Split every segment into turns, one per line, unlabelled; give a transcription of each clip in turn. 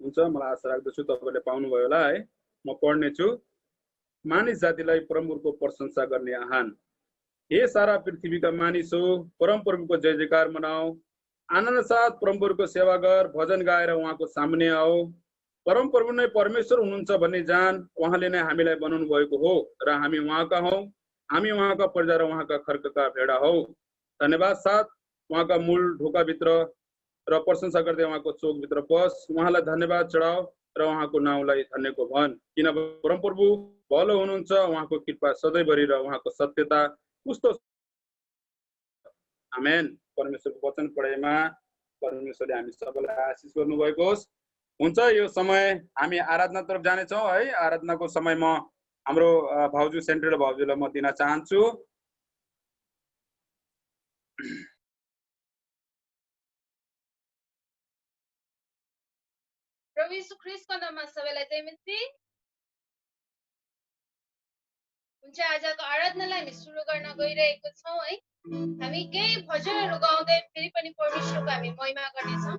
हुन्छ मलाई आशा राख्दछु तपाईले पाउनुभयो होला है। म पढ्ने छु। मानिस जातिलाई परमप्रभुको प्रशंसा गर्ने आह्वान। हे सारा पृथ्वीका मानिसो, परमप्रभुको जय जयकार मनाऊ। आनन्द साथ परमप्रभुको सेवा गर, भजन गाएर उहाँको सामुन्ने आऊ। परमप्रभु नै परमेश्वर हुनुहुन्छ भन्ने जान, उहाँले नै हामीलाई बनाउनु भएको हो र हामी उहाँका हौ। हामी उहाँका प्रजा र उहाँका खर्कका भेडा हौ। धन्यवाद साथ उहाँका मूल ढोकाभित्र र प्रशंसा गर्दै उहाँको चोकभित्र पस। उहाँलाई धन्यवाद चढाऊ र उहाँको नाउँलाई धन्यको भन्, किनभने परमप्रभु भलो हुनुहुन्छ। उहाँको कृपा सधैँभरि र उहाँको सत्यता कस्तो। आमेन। परमेश्वरको वचन पढाइमा परमेश्वरले हामी सबैलाई आशिष गर्नुभएको होस्। हुन्छ, यो समय हामी आराधना तर्फ जानेछौँ है। आराधनाको समय म हाम्रो भाउजू सेन्ट्रल भाउजूलाई म दिन चाहन्छु।
प्रभु येशू ख्रीष्टको नाममा सबैलाई जय मसीह। हुन्छ, आजको आराधनालाई हामी सुरु गर्न गइरहेको छौँ है। हामी केही भजनहरू गाउँदै फेरि पनि परमेश्वरको हामी महिमा गर्नेछौँ।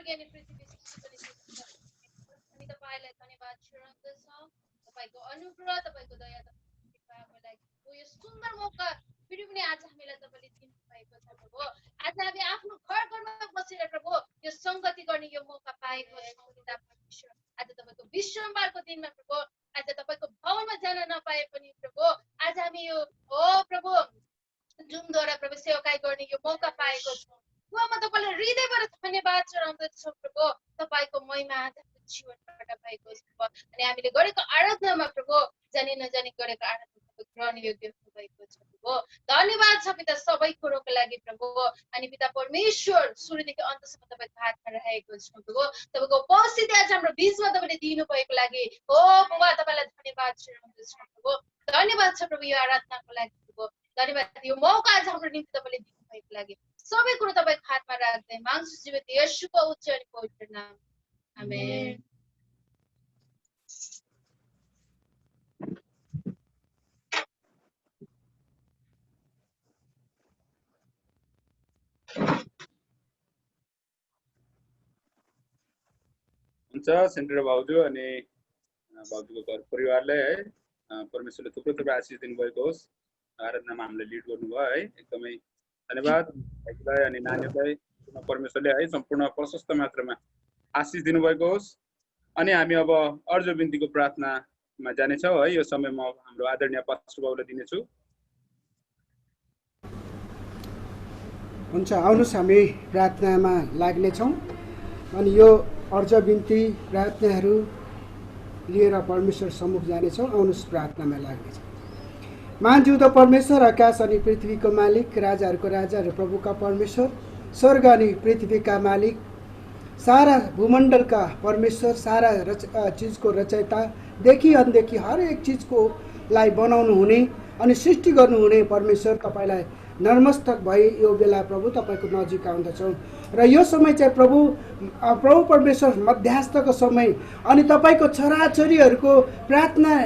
स्वर्ग अनि पृथ्वी सृष्टि गर्ने हामी तपाईलाई धन्यवाद चढाउँदछौँ तपाईको अनुग्रह तपाईको दया तपाईको कृपाको लागि यो सुन्दर मौका फेरि पनि आज हामीलाई तपाईले दिनु भएको छ प्रभु आज हामी आफ्नो घरमा बसेर प्रभु यो संगति गर्ने यो मौका पाएको छौँ पिता परमेश्वर आज तपाईको विश्रामबारको दिनमा प्रभु आज तपाईको भवनमा जान नपाए पनि प्रभु आज हामी यो प्रभु जुमद्वारा प्रभु सेवाकाई गर्ने यो मौका पाएको छौँ म तपाईलाई हृदयबाट धन्यवाद चढाउँदछु प्रभु तपाईको महिमा आजको जीवनबाट भएको छ अनि हामीले गरेको आराधनामा प्रभु जानी नजानी गरेको आराधना ग्रहण योग्य भएको छ प्रभु धन्यवाद छ पिता सबै कुरोको लागि प्रभु अनि पिता परमेश्वर सुरुदेखि अन्तसम्म तपाईको हातमा रहेको छ प्रभु तपाईको उपस्थिति आज हाम्रो बीचमा तपाईले दिनु भएको लागि बाबा तपाईलाई धन्यवाद चढाउँदछु प्रभु धन्यवाद छ प्रभु यो आराधनाको लागि प्रभु धन्यवाद यो मौका आज हाम्रो निम्ति तपाईले दिनु भएको लागि सबै कुरो तपाईको हातमा राख्दै माग्छु जीवित येशूको उच्च अनि पवित्र नाम आमेन
हुन्छ सेन्टर भाउजू अनि भाउजूको घर परिवारलाई है परमेश्वरले थुप्रो थुप्रो आशिष दिनुभएको होस् आराधनामा हामीले लिड गर्नुभयो है एकदमै धन्यवाद भाइलाई अनि नानीहरूलाई परमेश्वरले है सम्पूर्ण प्रशस्त मात्रामा आशिष दिनुभएको होस् अनि हामी अब अर्ज बिन्तीको प्रार्थनामा जानेछौँ है यो समय म हाम्रो आदरणीय पास्टर बाबुलाई दिनेछु
हुन्छ आउनुहोस् हामी प्रार्थनामा लाग्नेछौँ अनि यो अर्ज बिन्ती प्रार्थनाहरू लिएर परमेश्वर सम्मुख जानेछौँ आउनुहोस् प्रार्थनामा लाग्नेछौँ महान जिउँदो परमेश्वर आकाश अनि पृथ्वीको मालिक राजाहरूको राजा र प्रभुका परमेश्वर स्वर्ग अनि पृथ्वीका मालिक सारा भूमण्डलका परमेश्वर सारा चिजको रचयिता देखि अनदेखि हरेक चिजको लाई बनाउनु हुने अनि सृष्टि गर्नुहुने परमेश्वर तपाईँलाई नर्मस्तक भई यो बेला प्रभु तपाईँको नजिक आउँदछौँ र यो समय चाहिँ प्रभु परमेश्वर मध्यस्थको समय अनि तपाईँको छोराछोरीहरूको प्रार्थना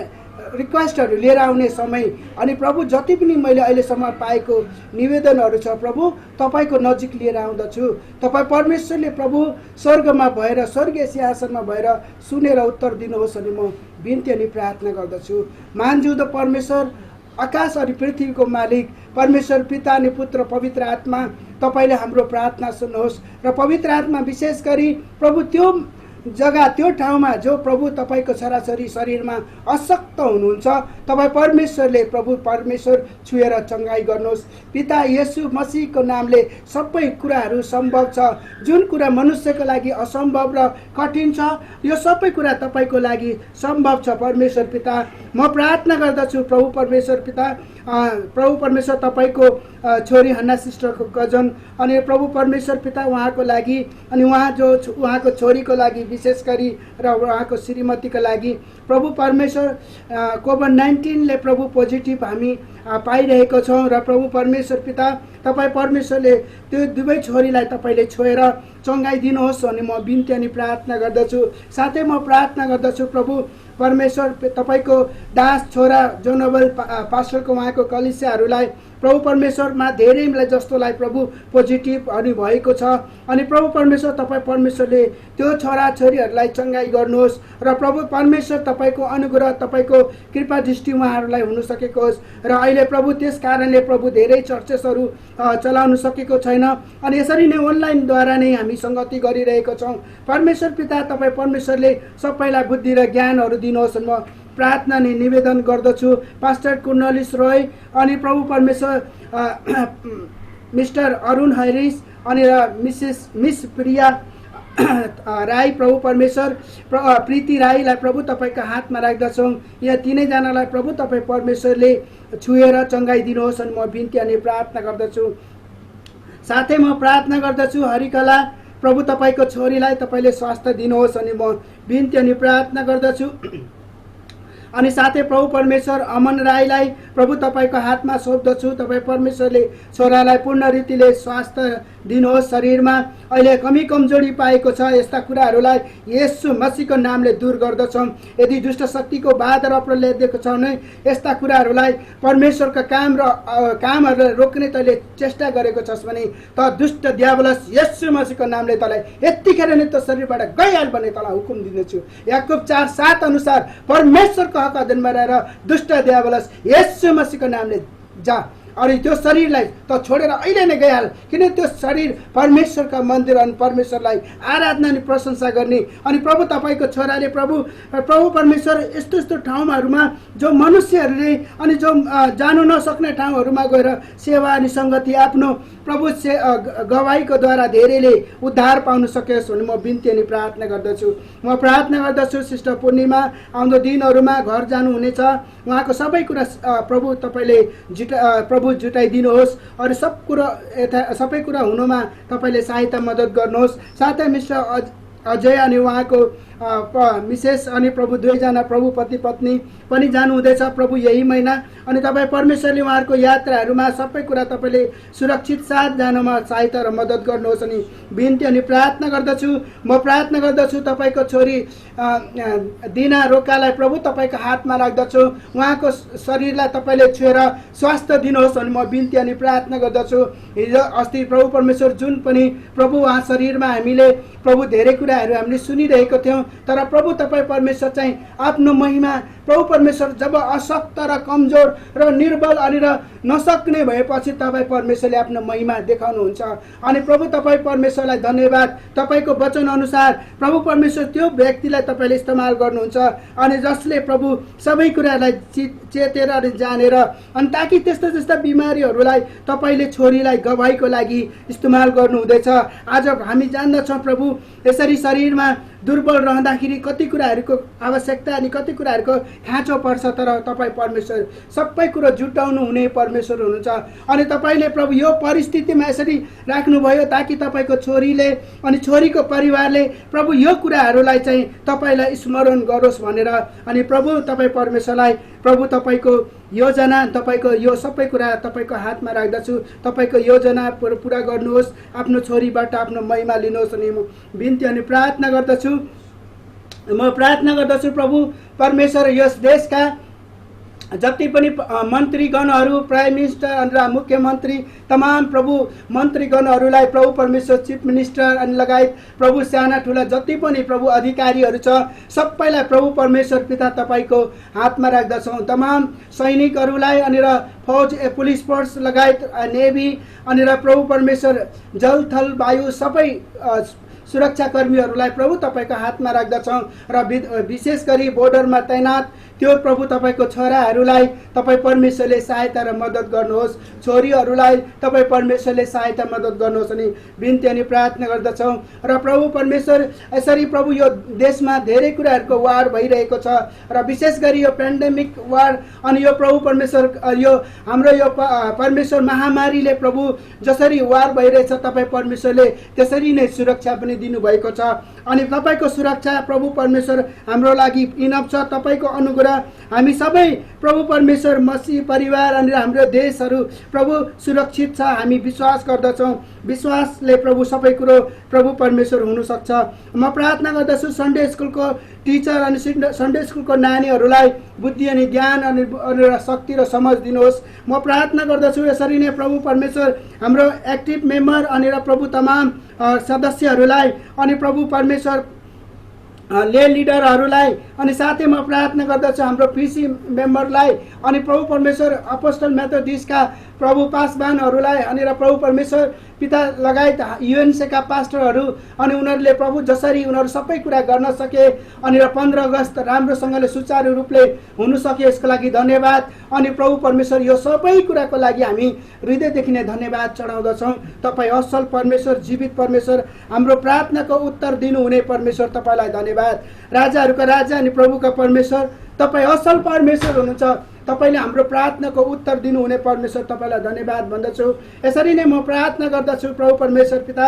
रिक्वेस्टहरू लिएर आउने समय अनि प्रभु जति पनि मैले अहिलेसम्म पाएको निवेदनहरू छ प्रभु तपाईँको नजिक लिएर आउँदछु तपाईँ परमेश्वरले प्रभु स्वर्गमा भएर स्वर्गीय सिंहासनमा भएर सुनेर उत्तर दिनुहोस् अनि म बिन्ती अनि प्रार्थना गर्दछु महान जिउँदो परमेश्वर आकाश अनि पृथ्वीको मालिक परमेश्वर पिता अनि पुत्र पवित्र आत्मा तपाईँले हाम्रो प्रार्थना सुन्नुहोस् र पवित्र आत्मा विशेष गरी प्रभु त्यो जग्गा त्यो ठाउँमा जो प्रभु तपाईँको छोराछोरी शरीरमा अशक्त हुनुहुन्छ तपाईँ परमेश्वरले प्रभु परमेश्वर छुएर चङ्गाई गर्नुहोस् पिता येशू मसीहको नामले सबै कुराहरू सम्भव छ जुन कुरा मनुष्यको लागि असम्भव र कठिन छ यो सबै कुरा तपाईँको लागि सम्भव छ परमेश्वर पिता म प्रार्थना गर्दछु प्रभु परमेश्वर पिता प्रभु परमेश्वर तपाईँको छोरी हन्ना सिस्टरको गजन अनि प्रभु परमेश्वर पिता उहाँको लागि अनि उहाँको छोरीको लागि विशेष गरी र उहाँको श्रीमतीको लागि प्रभु परमेश्वर कोभिड-19ले प्रभु पोजिटिभ हामी पाइरहेको छौँ र प्रभु परमेश्वर पिता तपाईँ परमेश्वरले त्यो दुवै छोरीलाई तपाईँले छोएर चङ्गाइदिनुहोस् अनि म बिन्ती अनि प्रार्थना गर्दछु साथै म प्रार्थना गर्दछु प्रभु परमेश्वर तपाईँको दास छोरा जोनोबल पास्टरको उहाँको कलिसियाहरूलाई प्रभु परमेश्वरमा धेरैलाई जस्तोलाई प्रभु पोजिटिभ अनि भएको छ अनि प्रभु परमेश्वर तपाईँ परमेश्वरले त्यो छोराछोरीहरूलाई चङ्गाई गर्नुहोस् र प्रभु परमेश्वर तपाईँको अनुग्रह तपाईँको कृपा दृष्टि उहाँहरूलाई हुन सकेको होस् र अहिले प्रभु त्यस कारणले प्रभु धेरै चर्चेसहरू चलाउन सकेको छैन अनि यसरी नै अनलाइनद्वारा नै हामी सङ्गति गरिरहेको छौँ परमेश्वर पिता तपाईँ परमेश्वरले सबैलाई बुद्धि र ज्ञानहरू दिनुहोस् म प्रार्थना नै निवेदन गर्दछु पास्टर कुर्नलिस रोय अनि प्रभु परमेश्वर मिस्टर अरुण हैरिस अनि मिस प्रिया राई प्रभु परमेश्वर प्रीति राईलाई प्रभु तपाईँको हातमा राख्दछौँ यहाँ तीनैजनालाई प्रभु तपाईँ परमेश्वरले छुएर चङ्गाइदिनुहोस् अनि म बिन्ती अनि प्रार्थना गर्दछु साथै म प्रार्थना गर्दछु हरिकला प्रभु तपाईँको छोरीलाई तपाईँले स्वास्थ्य दिनुहोस् अनि म बिन्ती अनि प्रार्थना गर्दछु अनि साथै प्रभु परमेश्वर अमन राईलाई प्रभु तपाईँको हातमा सोध्दछु तपाईँ परमेश्वरले छोरालाई पूर्ण रीतिले स्वास्थ्य दिनुहोस्। शरीरमा अहिले कमी कमजोरी पाएको छ, यस्ता कुराहरूलाई येशू मसीहको नामले दूर गर्दछौँ। यदि दुष्ट शक्तिको बाधा रपले दिएको छ भने यस्ता कुराहरूलाई परमेश्वरका कामहरूलाई रोक्ने तैँले चेष्टा गरेको छस् भने त दुष्ट दियावलस येशू मसीहको नामले तँलाई यतिखेर नै त शरीरबाट गइहाल भन्ने तँलाई हुकुम दिँदैछु। याकुब 4:7 अनुसार परमेश्वरको हक अधीनमा रहेर दुष्ट दियावलस येशू मसीहको नामले जा, अनि त्यो शरीरलाई त छोडेर अहिले नै गइहाल। किन त्यो शरीर परमेश्वरका मन्दिर अनि परमेश्वरलाई आराधना अनि प्रशंसा गर्ने। अनि प्रभु तपाईँको छोराले प्रभु परमेश्वर यस्तो यस्तो ठाउँहरूमा जो मनुष्यहरूले अनि जो जानु नसक्ने ठाउँहरूमा गएर सेवा अनि सङ्गति आफ्नो प्रभु गवाईको द्वारा धेरैले उद्धार पाउन सकोस् भने म बिन्ती अनि प्रार्थना गर्दछु। म प्रार्थना गर्दछु सिस्टर पूर्णिमा आउँदो दिनहरूमा घर जानुहुनेछ, उहाँको सबै कुरा प्रभु तपाईँले प्रभु जुटाइदिनुहोस्। अरू सबै कुरा हुनुमा तपाईँले सहायता मद्दत गर्नुहोस्। साथै मिस्टर अजय अनि उहाँको मिसेस अनि प्रभु दुवैजना प्रभु पति पत्नी पनि जानुहुँदैछ प्रभु यही महिना। अनि तपाईँ परमेश्वरले उहाँहरूको यात्राहरूमा सबै कुरा तपाईँले सुरक्षित साथ जानुमा सहायता र मद्दत गर्नुहोस् अनि बिन्ती अनि प्रार्थना गर्दछु। म प्रार्थना गर्दछु तपाईँको छोरी दिना रोकालाई प्रभु तपाईँको हातमा राख्दछु। उहाँको शरीरलाई तपाईँले छुएर स्वास्थ्य दिनुहोस् अनि म बिन्ती अनि प्रार्थना गर्दछु। हिजो अस्ति प्रभु परमेश्वर जुन पनि प्रभु उहाँ शरीरमा हामीले प्रभु धेरै कुराहरू हामीले सुनिरहेको थियौँ, तर प्रभु तपाईँ परमेश्वर चाहिँ आफ्नो महिमा प्रभु परमेश्वर जब अशक्त र कमजोर र निर्बल अनि र नसक्ने भएपछि तपाईँ परमेश्वरले आफ्नो महिमा देखाउनुहुन्छ। अनि प्रभु तपाईँ परमेश्वरलाई धन्यवाद। तपाईँको वचन अनुसार प्रभु परमेश्वर त्यो व्यक्तिलाई तपाईँले इस्तेमाल गर्नुहुन्छ अनि जसले प्रभु सबै कुराहरूलाई चेतेर अनि जानेर अनि ताकि त्यस्ता त्यस्ता बिमारीहरूलाई तपाईँले छोरीलाई गवाईको लागि इस्तेमाल गर्नुहुँदैछ। आज हामी जान्दछौँ प्रभु यसरी शरीरमा दुर्बल रहँदाखेरि कति कुराहरूको आवश्यकता अनि कति कुराहरूको खाँचो पर्छ, तर तपाईँ परमेश्वर सबै कुरो जुटाउनु हुने परमेश्वर हुनुहुन्छ। अनि तपाईँले प्रभु यो परिस्थितिमा यसरी राख्नुभयो ताकि तपाईँको छोरीले अनि छोरीको परिवारले प्रभु यो कुराहरूलाई चाहिँ तपाईँलाई स्मरण गरोस् भनेर। अनि प्रभु तपाईँ परमेश्वरलाई प्रभु तपाईँको योजना तपाईँको यो सबै कुरा तपाईँको हातमा राख्दछु। तपाईँको योजना पुरा गर्नुहोस्, आफ्नो छोरीबाट आफ्नो महिमा लिनुहोस् अनि म बिन्ती अनि प्रार्थना गर्दछु। म प्रार्थना गर्दछु प्रभु परमेश्वर यस देशका जति पनि मन्त्रीगणहरू प्राइम मिनिस्टर र मुख्यमन्त्री तमाम प्रभु मन्त्रीगणहरूलाई प्रभु परमेश्वर चिफ मिनिस्टर अनि लगायत प्रभु साना ठुला जति पनि प्रभु अधिकारीहरू छ सबैलाई प्रभु परमेश्वर पिता तपाईँको हातमा राख्दछौँ। तमाम सैनिकहरूलाई अनि र फौज पुलिस फोर्स लगायत नेभी अनि र प्रभु परमेश्वर जल थल वायु सबै सुरक्षाकर्मीहरूलाई प्रभु तपाईँको हातमा राख्दछौँ र विशेष गरी बोर्डरमा तैनात त्यो प्रभु तपाईँको छोराहरूलाई तपाईँ परमेश्वरले सहायता र मद्दत गर्नुहोस्। छोरीहरूलाई तपाईँ परमेश्वरले सहायता मद्दत गर्नुहोस् अनि बिन्ती अनि प्रार्थना गर्दछौँ। र प्रभु परमेश्वर यसरी प्रभु यो देशमा धेरै कुराहरूको वार भइरहेको छ र विशेष गरी यो पेन्डेमिक वार अनि यो प्रभु परमेश्वर यो हाम्रो यो परमेश्वर महामारीले प्रभु जसरी वार भइरहेछ तपाईँ परमेश्वरले त्यसरी नै सुरक्षा पनि दिनुभएको छ। अनि तपाईँको सुरक्षा प्रभु परमेश्वर हाम्रो लागि इनफ छ। तपाईँको अनुग्रह हामी सबै प्रभु परमेश्वर मसीह परिवार अनि हाम्रो देशहरू प्रभु सुरक्षित छ हामी विश्वास गर्दछौँ। विश्वासले प्रभु सबै कुरो प्रभु परमेश्वर हुनसक्छ। म प्रार्थना गर्दछु सन्डे स्कुलको टिचर अनि सन्डे स्कुलको नानीहरूलाई बुद्धि अनि ज्ञान अनि शक्ति र समझ दिनुहोस्। म प्रार्थना गर्दछु यसरी नै प्रभु परमेश्वर हाम्रो एक्टिभ मेम्बर अनि र प्रभु तमाम सदस्यहरूलाई अनि प्रभु परमेश्वर ले लिडरहरूलाई अनि साथै म प्रार्थना गर्दछु हाम्रो पिसी मेम्बरलाई अनि प्रभु परमेश्वर अपोस्टल मेथोडिस्टका प्रभु पासवानहरूलाई अनि र प्रभु परमेश्वर पिता लगायत युएनसीका पास्टरहरू अनि उनीहरूले प्रभु जसरी उनीहरू सबै कुरा गर्न सके अनि र 15 अगस्त राम्रोसँगले सुचारू रूपले हुन सके यसको लागि धन्यवाद। अनि प्रभु परमेश्वर यो सबै कुराको लागि हामी हृदयदेखि नै धन्यवाद चढाउँदछौँ। तपाईँ असल परमेश्वर जीवित परमेश्वर हाम्रो प्रार्थनाको उत्तर दिनुहुने परमेश्वर तपाईँलाई धन्यवाद। राजाहरूको राजा अनि प्रभुका परमेश्वर तपाईँ असल परमेश्वर हुनुहुन्छ। तपाईँले हाम्रो प्रार्थनाको उत्तर दिनुहुने परमेश्वर तपाईँलाई धन्यवाद भन्दछु। यसरी नै म प्रार्थना गर्दछु प्रभु परमेश्वर पिता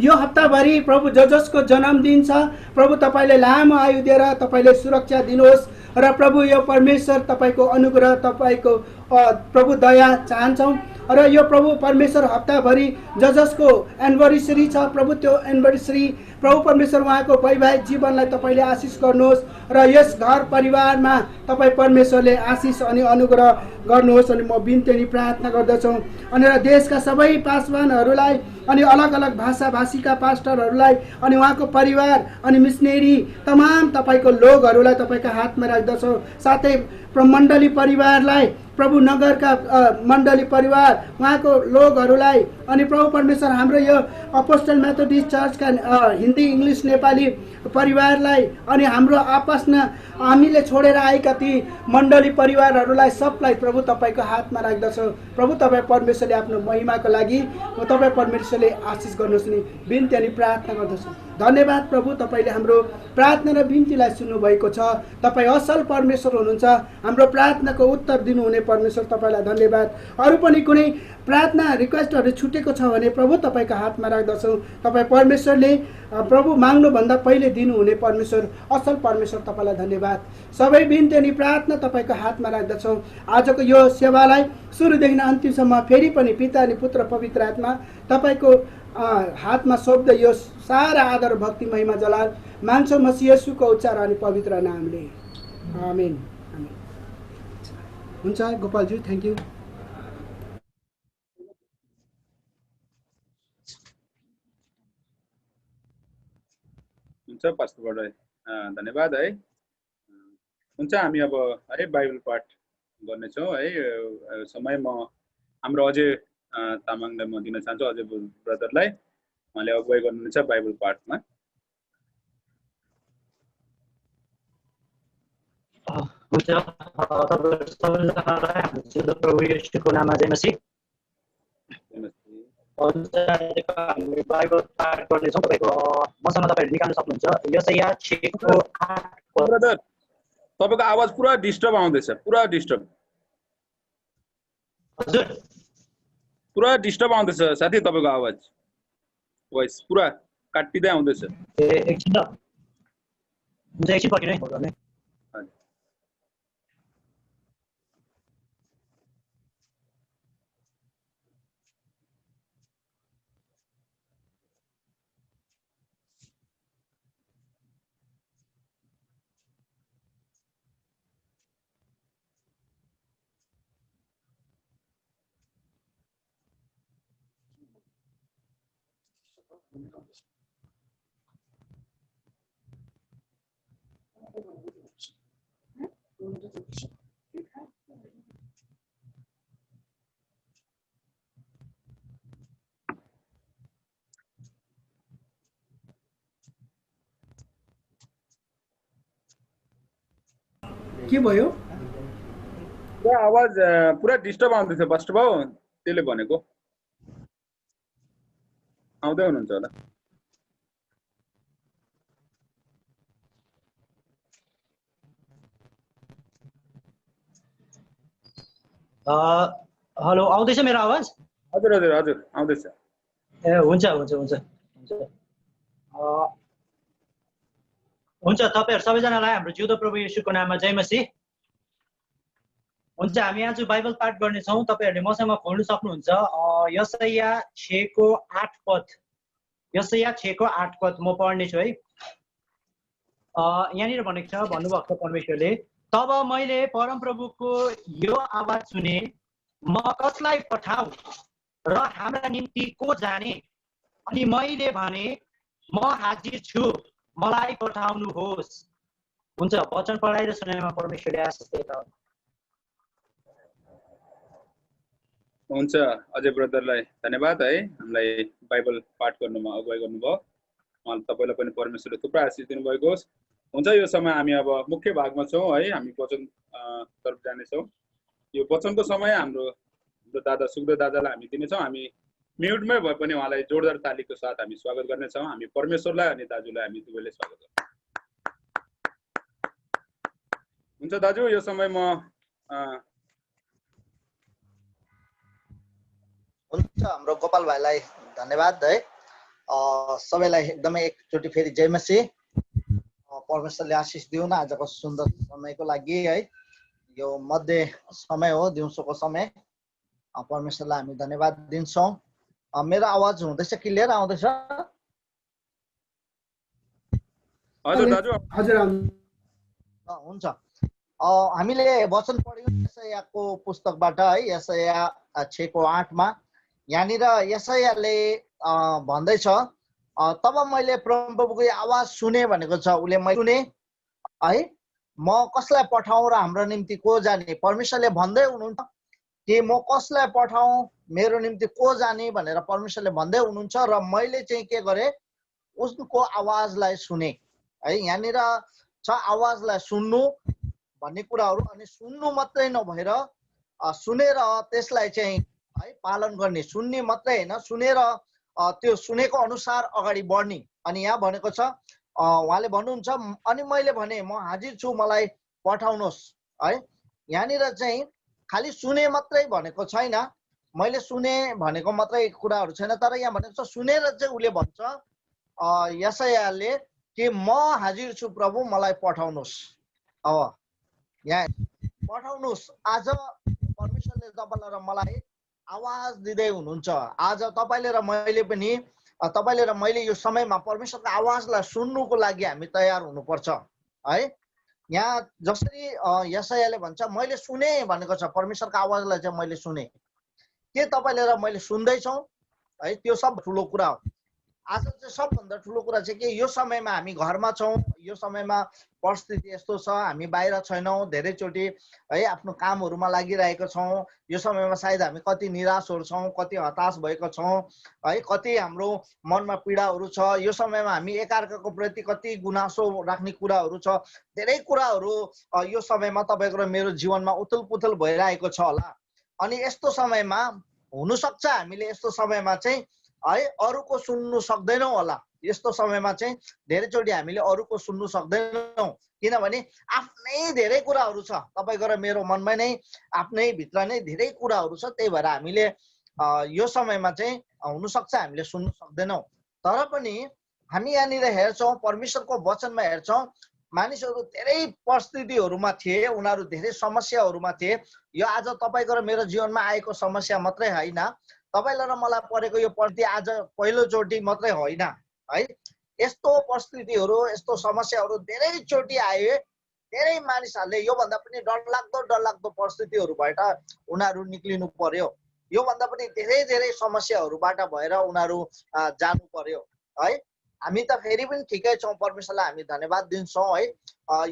यो हप्ताभरि प्रभु जसको जन्मदिन छ प्रभु तपाईँले लामो आयु दिएर तपाईँले सुरक्षा दिनुहोस् र प्रभु यो परमेश्वर तपाईँको अनुग्रह तपाईँको प्रभु दया चाहन्छौँ। र यो प्रभु परमेश्वर हप्ताभरि जसको एनिभर्सरी छ प्रभु त्यो एनिभर्सरी प्रभु परमेश्वर उहाँको वैवाहिक जीवनलाई तपाईँले आशिष गर्नुहोस् र यस घर परिवारमा तपाईँ परमेश्वरले आशिष अनि अनुग्रह गर्नुहोस् अनि म बिन्ती अनि प्रार्थना गर्दछु। अनि र देशका सबै पासवानहरूलाई अनि अलग अलग भाषा भाषीका पास्टरहरूलाई अनि उहाँको परिवार अनि मिसनेरी तमाम तपाईँको लोकहरूलाई तपाईँका हातमा राख्दछौँ। साथै मण्डली परिवारलाई प्रभु नगरका मण्डली परिवार उहाँको लोकहरूलाई अनि प्रभु परमेश्वर हाम्रो यो अपोस्टल मेथोडिस्ट चर्चका हिन्दी इङ्ग्लिस नेपाली परिवारलाई अनि हाम्रो आपसमा हामीले छोडेर आएका ती मण्डली परिवारहरूलाई सबलाई प्रभु तपाईँको हातमा राख्दछौँ। प्रभु तपाईँ परमेश्वरले आफ्नो महिमाको लागि तपाईँ परमेश्वरले आशिष गर्नुहोस् नि बिन्ती अनि प्रार्थना गर्दछु। धन्यवाद प्रभु तपाईँले हाम्रो प्रार्थना र बिन्तीलाई सुन्नुभएको छ। तपाईँ असल परमेश्वर हुनुहुन्छ। हाम्रो प्रार्थनाको उत्तर दिनुहुने परमेश्वर तपाईँलाई धन्यवाद। अरू पनि कुनै प्रार्थना रिक्वेस्टहरू छुटेको छ भने प्रभु तपाईँको हातमा राख्दछौँ। तपाईँ परमेश्वरले प्रभु माग्नुभन्दा पहिले दिनुहुने परमेश्वर असल परमेश्वर तपाईँलाई धन्यवाद। सबै बिन्ती अनि प्रार्थना तपाईँको हातमा राख्दछौँ। आजको यो सेवालाई सुरुदेखि अन्तिमसम्म फेरि पनि पिता अनि पुत्र पवित्र आत्मा तपाईँको हातमा सोध्दै यो सारा आदर भक्ति महिमा जलाल मान्छौ मसीह येशूको उच्चार अनि पवित्र नामले आमेन। आमेन। हुन्छ गोपालजी, थ्याङ्क यू।
हुन्छ पास्टरबाट धन्यवाद है। हुन्छ हामी अब है बाइबल पाठ गर्नेछौँ है। समय म हाम्रो अझै तामाङलाई म दिन चाहन्छु, अझै ब्रदरलाई उहाँले अगुवाई गर्नुहुन्छ बाइबल पाठमा।
हुन्छ तपाईँहरू सबैजनालाई हाम्रो प्रभु येशूको नाममा जय मसीह। हामी बाइबल पाठ गर्नेछौँ। तपाईँको मसँग तपाईँहरू निकाल्न सक्नुहुन्छ यशाया 6को 8।
ब्रदर तपाईँको आवाज पुरा डिस्टर्ब आउँदैछ, पुरा डिस्टर्ब।
हजुर
पुरा डिस्टर्ब आउँदैछ साथी, तपाईँको आवाज भोइस पुरा काटिँदै आउँदैछ।
ए एकछिन ल, हुन्छ एकछिन पर्खिनु है गर्ने।
के भयो?
आवाज पुरा डिस्टर्ब आउँदैछ फर्स्ट भाउ, त्यसले भनेको। आउँदै हुनुहुन्छ होला।
हेलो, आउँदैछ मेरो आवाज?
हजुर हजुर हजुर आउँदैछ।
ए हुन्छ हुन्छ हुन्छ हुन्छ हुन्छ तपाईँहरू सबैजनालाई हाम्रो जिउँदो प्रभु येशूको नाममा जय मसीह। हुन्छ हामी आज बाइबल पाठ गर्नेछौँ। तपाईँहरूले मसँग खोल्न सक्नुहुन्छ यशाया 6को 8 पद। यशाया 6को 8 पद म पढ्नेछु है। यहाँनिर भनेको छ, भन्नुभएको छ परमेश्वरले, तब मैले परमप्रभुको यो आवाज सुने, म कसलाई पठाऊ र हाम्रा निम्ति को जाने? अनि मैले भने, म हाजिर छु, मलाई पठाउनुहोस्। हुन्छ, वचन पढाइ र सुनाइमा परमेश्वरले आशिष दिएको
हुन्छ। अजय ब्रदरलाई धन्यवाद है, हामीलाई बाइबल पाठ गर्नुमा अगुवाई गर्नुभयो। उहाँले तपाईँलाई पनि परमेश्वरले थुप्रै आशिष दिनुभएको होस्। हुन्छ, यो समय हामी अब मुख्य भागमा छौँ है, हामी वचन तर्फ जानेछौँ। यो वचनको समय हाम्रो दादा सुखदेव दादालाई हामी दिनेछौँ। हामी म्युटमै भए पनि उहाँलाई जोरदार तालीको साथ हामी स्वागत गर्नेछौँ। हामी परमेश्वरलाई अनि दाजुलाई हामी दुवैले स्वागत गर्छौँ। हुन्छ दाजु, यो समय म
हुन्छ, हाम्रो गोपाल भाइलाई धन्यवाद है। सबैलाई एकदमै एकचोटि फेरि जय मसीह। परमेश्वरले आशिष दिउन आजको सुन्दर समयको लागि है। यो मध्य समय हो, दिउँसोको समय। परमेश्वरलाई हामी धन्यवाद दिन्छौँ। मेरो आवाज हुँदैछ, क्लियर आउँदैछ?
हजुर दाजु
हजुर
हुन्छ। हामीले वचन पढ्यौँ यशायाको पुस्तकबाट है, यशाया 6:8 मा। यहाँनिर यशायाले भन्दैछ तब मैले परमप्रभुको आवाज सुने भनेको छ। उसले मैले सुने है, म कसलाई पठाउँ र हाम्रो निम्ति को जाने। परमेश्वरले भन्दै हुनुहुन्छ कि म कसलाई पठाउँ, मेरो निम्ति को जाने भनेर परमेश्वरले भन्दै हुनुहुन्छ। र मैले चाहिँ के गरेँ, उसको आवाजलाई सुने है। यहाँनिर छ आवाजलाई सुन्नु भन्ने कुराहरू। अनि सुन्नु मात्रै नभएर सुनेर त्यसलाई चाहिँ है पालन गर्ने, सुन्ने मात्रै होइन, सुनेर त्यो सुनेको अनुसार अगाडि बढ्ने। अनि यहाँ भनेको छ उहाँले भन्नुहुन्छ अनि मैले भने म हाजिर छु, मलाई पठाउनुहोस् है। यहाँनिर चाहिँ खालि सुने मात्रै भनेको छैन, मैले सुने भनेको मात्रै कुराहरू छैन, तर यहाँ भनेको छ सुनेर चाहिँ उसले भन्छ यशायाले कि म हाजिर छु प्रभु, मलाई पठाउनुहोस्। अब यहाँ पठाउनुहोस्। आज परमेश्वरले तपाईँलाई र मलाई आवाज दिँदै हुनुहुन्छ। आज तपाईँले र मैले पनि, तपाईँले र मैले यो समयमा परमेश्वरको आवाजलाई सुन्नुको लागि हामी तयार हुनुपर्छ है। यहाँ जसरी यशायाले भन्छ मैले सुने भनेको छ, परमेश्वरको आवाजलाई चाहिँ मैले सुने। के तपाईँले र मैले सुन्दैछौँ है, त्यो सब ठुलो कुरा हो। आज चाहिँ सबभन्दा ठुलो कुरा चाहिँ के, यो समयमा हामी घरमा छौँ, यो समयमा परिस्थिति यस्तो छ, हामी बाहिर छैनौँ, धेरैचोटि है आफ्नो कामहरूमा लागिरहेको छौँ। यो समयमा सायद हामी कति निराशहरू छौँ, कति हताश भएको छौँ है, कति हाम्रो मनमा पीडाहरू छ। यो समयमा हामी एकअर्काको प्रति कति गुनासो राख्ने कुराहरू छ। धेरै कुराहरू यो समयमा तपाईँको र मेरो जीवनमा उथल पुथल भइरहेको छ होला। अनि यस्तो समयमा हुनसक्छ हामीले यस्तो समयमा चाहिँ है अरूको सुन्नु सक्दैनौँ होला। यस्तो समयमा चाहिँ धेरैचोटि हामीले अरूको सुन्नु सक्दैनौँ, किनभने आफ्नै धेरै कुराहरू छ। तपाईँको र मेरो मनमै नै आफ्नै भित्र नै धेरै कुराहरू छ। त्यही भएर हामीले यो समयमा चाहिँ हुनसक्छ हामीले सुन्नु सक्दैनौँ। तर पनि हामी यहाँनिर हेर्छौँ, परमेश्वरको वचनमा हेर्छौँ, मानिसहरू धेरै परिस्थितिहरूमा थिए, उनीहरू धेरै समस्याहरूमा थिए। यो आज तपाईँको र मेरो जीवनमा आएको समस्या मात्रै होइन, तपाईँलाई र मलाई परेको यो परिस्थिति आज पहिलोचोटि मात्रै होइन है। यस्तो परिस्थितिहरू, यस्तो समस्याहरू धेरैचोटि आए। धेरै मानिसहरूले योभन्दा पनि डरलाग्दो परिस्थितिहरूबाट उनीहरू निक्लिनु पर्यो। योभन्दा पनि धेरै समस्याहरूबाट भएर उनीहरू जानु पर्यो है। हामी त फेरि पनि ठिकै छौँ, परमेश्वरलाई हामी धन्यवाद दिन्छौँ है।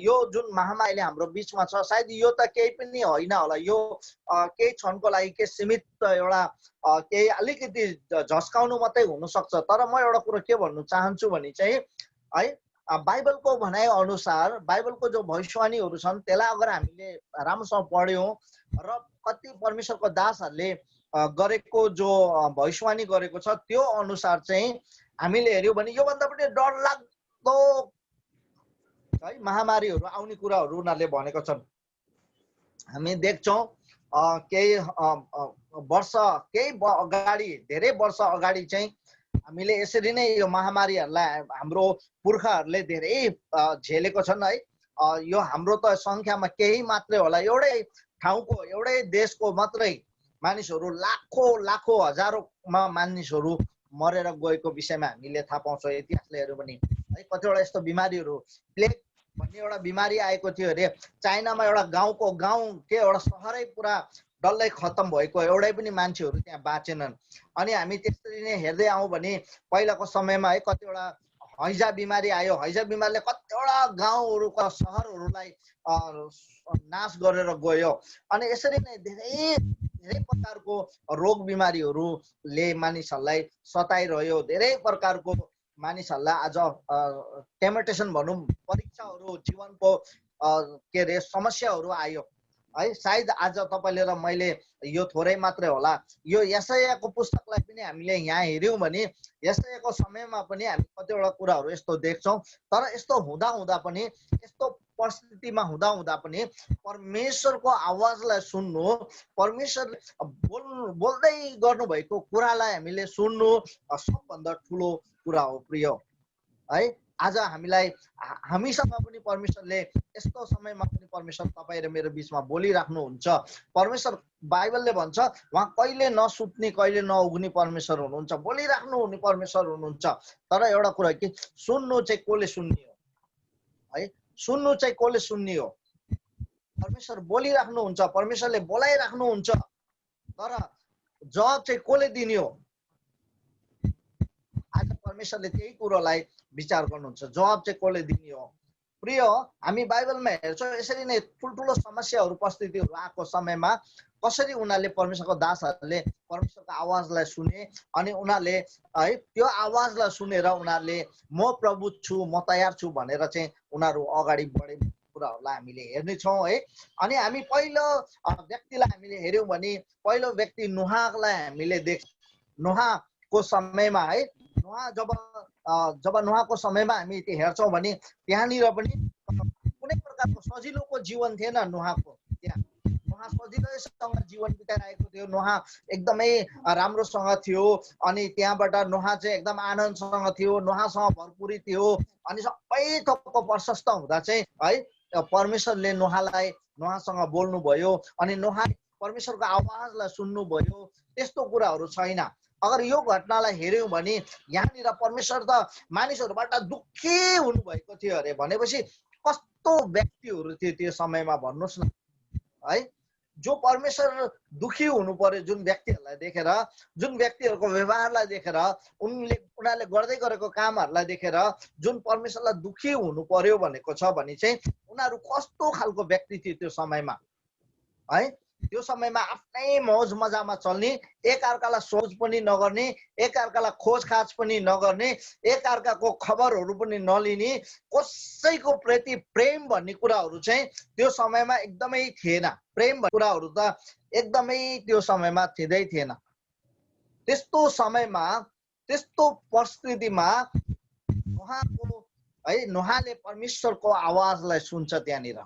यो जुन महामारीले हाम्रो बिचमा छ, सायद यो त केही पनि होइन होला, यो केही क्षणको लागि के सीमित एउटा केही अलिकति झस्काउनु मात्रै हुनसक्छ। तर म एउटा कुरो के भन्नु चाहन्छु भने चाहिँ है, बाइबलको भनाइ अनुसार, बाइबलको जो भविष्यवाणीहरू छन् त्यसलाई अगर हामीले राम्रोसँग पढ्यौँ र कति परमेश्वरको दासहरूले गरेको जो भविष्यवाणी गरेको छ त्यो अनुसार चाहिँ हामीले हेऱ्यौँ भने योभन्दा पनि डरलाग्दो है महामारीहरू आउने कुराहरू उनीहरूले भनेको छन्। हामी देख्छौँ केही वर्ष केही अगाडि, धेरै वर्ष अगाडि चाहिँ हामीले यसरी नै यो महामारीहरूलाई हाम्रो पुर्खाहरूले धेरै झेलेको छन् है। यो हाम्रो त सङ्ख्यामा केही मात्रै होला, एउटै ठाउँको, एउटै देशको मात्रै मानिसहरू लाखौँ हजारौँमा मानिसहरू मरेर गएको विषयमा हामीले थाहा पाउँछौँ। इतिहासले हेऱ्यो भने है, कतिवटा यस्तो बिमारीहरू, प्लेग भन्ने एउटा बिमारी आएको थियो अरे चाइनामा। एउटा गाउँ के एउटा सहरै पुरा डल्लै खत्तम भएको, एउटै पनि मान्छेहरू त्यहाँ बाँचेनन्। अनि हामी त्यसरी नै हेर्दै आउँ भने पहिलाको समयमा है कतिवटा हैजा बिमारी आयो। हैजा बिमारीले कतिवटा गाउँहरूका सहरहरूलाई नाश गरेर गयो। अनि यसरी नै धेरै प्रकारको रोग बिमारीहरूले मानिसहरूलाई सताइरह्यो। धेरै प्रकारको मानिसहरूलाई आज टेम्पटेसन भनौँ, परीक्षाहरू, जीवनको के अरे समस्याहरू आयो है। सायद आज तपाईँले र मैले यो थोरै मात्रै होला, यो यशायाको पुस्तकलाई पनि हामीले यहाँ हेऱ्यौँ भने यशायाको समयमा पनि हामी कतिवटा कुराहरू यस्तो देख्छौँ। तर यस्तो हुँदा पनि, यस्तो परिस्थितिमा हुँदा पनि परमेश्वरको आवाजलाई सुन्नु, परमेश्वर बोल्दै गर्नुभएको कुरालाई हामीले सुन्नु सबभन्दा ठुलो कुरा हो प्रिय है। आज हामीसँग पनि परमेश्वरले यस्तो समयमा पनि परमेश्वर तपाईँ र मेरो बिचमा बोलिराख्नुहुन्छ। परमेश्वर बाइबलले भन्छ उहाँ कहिले नसुत्ने कहिले नउग्ने परमेश्वर हुनुहुन्छ, बोलिराख्नु हुने परमेश्वर हुनुहुन्छ। तर एउटा कुरा कि सुन्नु चाहिँ कसले सुन्ने हो है, सुन्नु चाहिँ कसले सुन्ने हो। परमेश्वर बोलिराख्नुहुन्छ, परमेश्वरले बोलाइराख्नुहुन्छ, तर जवाब चाहिँ कसले दिने हो। आज परमेश्वरले त्यही कुरोलाई विचार गर्नुहुन्छ, जवाब चाहिँ कसले दिने हो। प्रिय हामी बाइबलमा हेर्छौँ यसरी नै ठुल्ठुलो समस्याहरू परिस्थितिहरू आएको समयमा कसरी उनीहरूले परमेश्वरको दासहरूले परमेश्वरको आवाजलाई सुने अनि उनीहरूले है त्यो आवाजलाई सुनेर उनीहरूले म प्रभु छु, म तयार छु भनेर चाहिँ उनीहरू अगाडि बढे कुराहरूलाई हामीले हेर्नेछौँ है। अनि हामी पहिलो व्यक्तिलाई हामीले हेऱ्यौँ भने पहिलो व्यक्ति नोहालाई हामीले नोहाको समयमा है, जब नोहाको समयमा हामी हेर्छौँ भने त्यहाँनिर पनि कुनै प्रकारको सजिलोको जीवन थिएन नोहाको। त्यहाँ नोहा सजिलैसँग जीवन बिताइरहेको थियो, नोहा एकदमै राम्रोसँग थियो अनि त्यहाँबाट नोहा चाहिँ एकदम आनन्दसँग थियो, नोहासँग भरपुरी थियो अनि सबै थोकको प्रशस्त हुँदा चाहिँ है परमेश्वरले नोहासँग बोल्नुभयो अनि नोहा परमेश्वरको आवाजलाई सुन्नुभयो। त्यस्तो कुराहरू छैन। अगर यो घटनालाई हेऱ्यौँ भने यहाँनिर परमेश्वर त मानिसहरूबाट दुःखी हुनुभएको थियो अरे भनेपछि कस्तो व्यक्तिहरू थिए त्यो समयमा भन्नुहोस् न है। जो परमेश्वर दुःखी हुनु पर्यो जुन व्यक्तिहरूलाई देखेर, जुन व्यक्तिहरूको व्यवहारलाई देखेर, उनीहरूले गर्दै गरेको कामहरूलाई देखेर जुन परमेश्वरलाई दुःखी हुनु पर्यो भनेको छ भने चाहिँ उनीहरू कस्तो खालको व्यक्ति थियो त्यो समयमा है। त्यो समयमा आफ्नै मौज मजामा चल्ने, एकअर्कालाई सोच पनि नगर्ने, एकअर्कालाई खोजखाज पनि नगर्ने, एकअर्काको खबरहरू पनि नलिने, कसैको प्रति प्रेम भन्ने कुराहरू चाहिँ त्यो समयमा एकदमै थिएन। प्रेम भन्ने कुराहरू त एकदमै त्यो समयमा थिँदै थिएन। त्यस्तो समयमा त्यस्तो परिस्थितिमा नोहाले परमेश्वरको आवाजलाई सुन्छ। त्यहाँनिर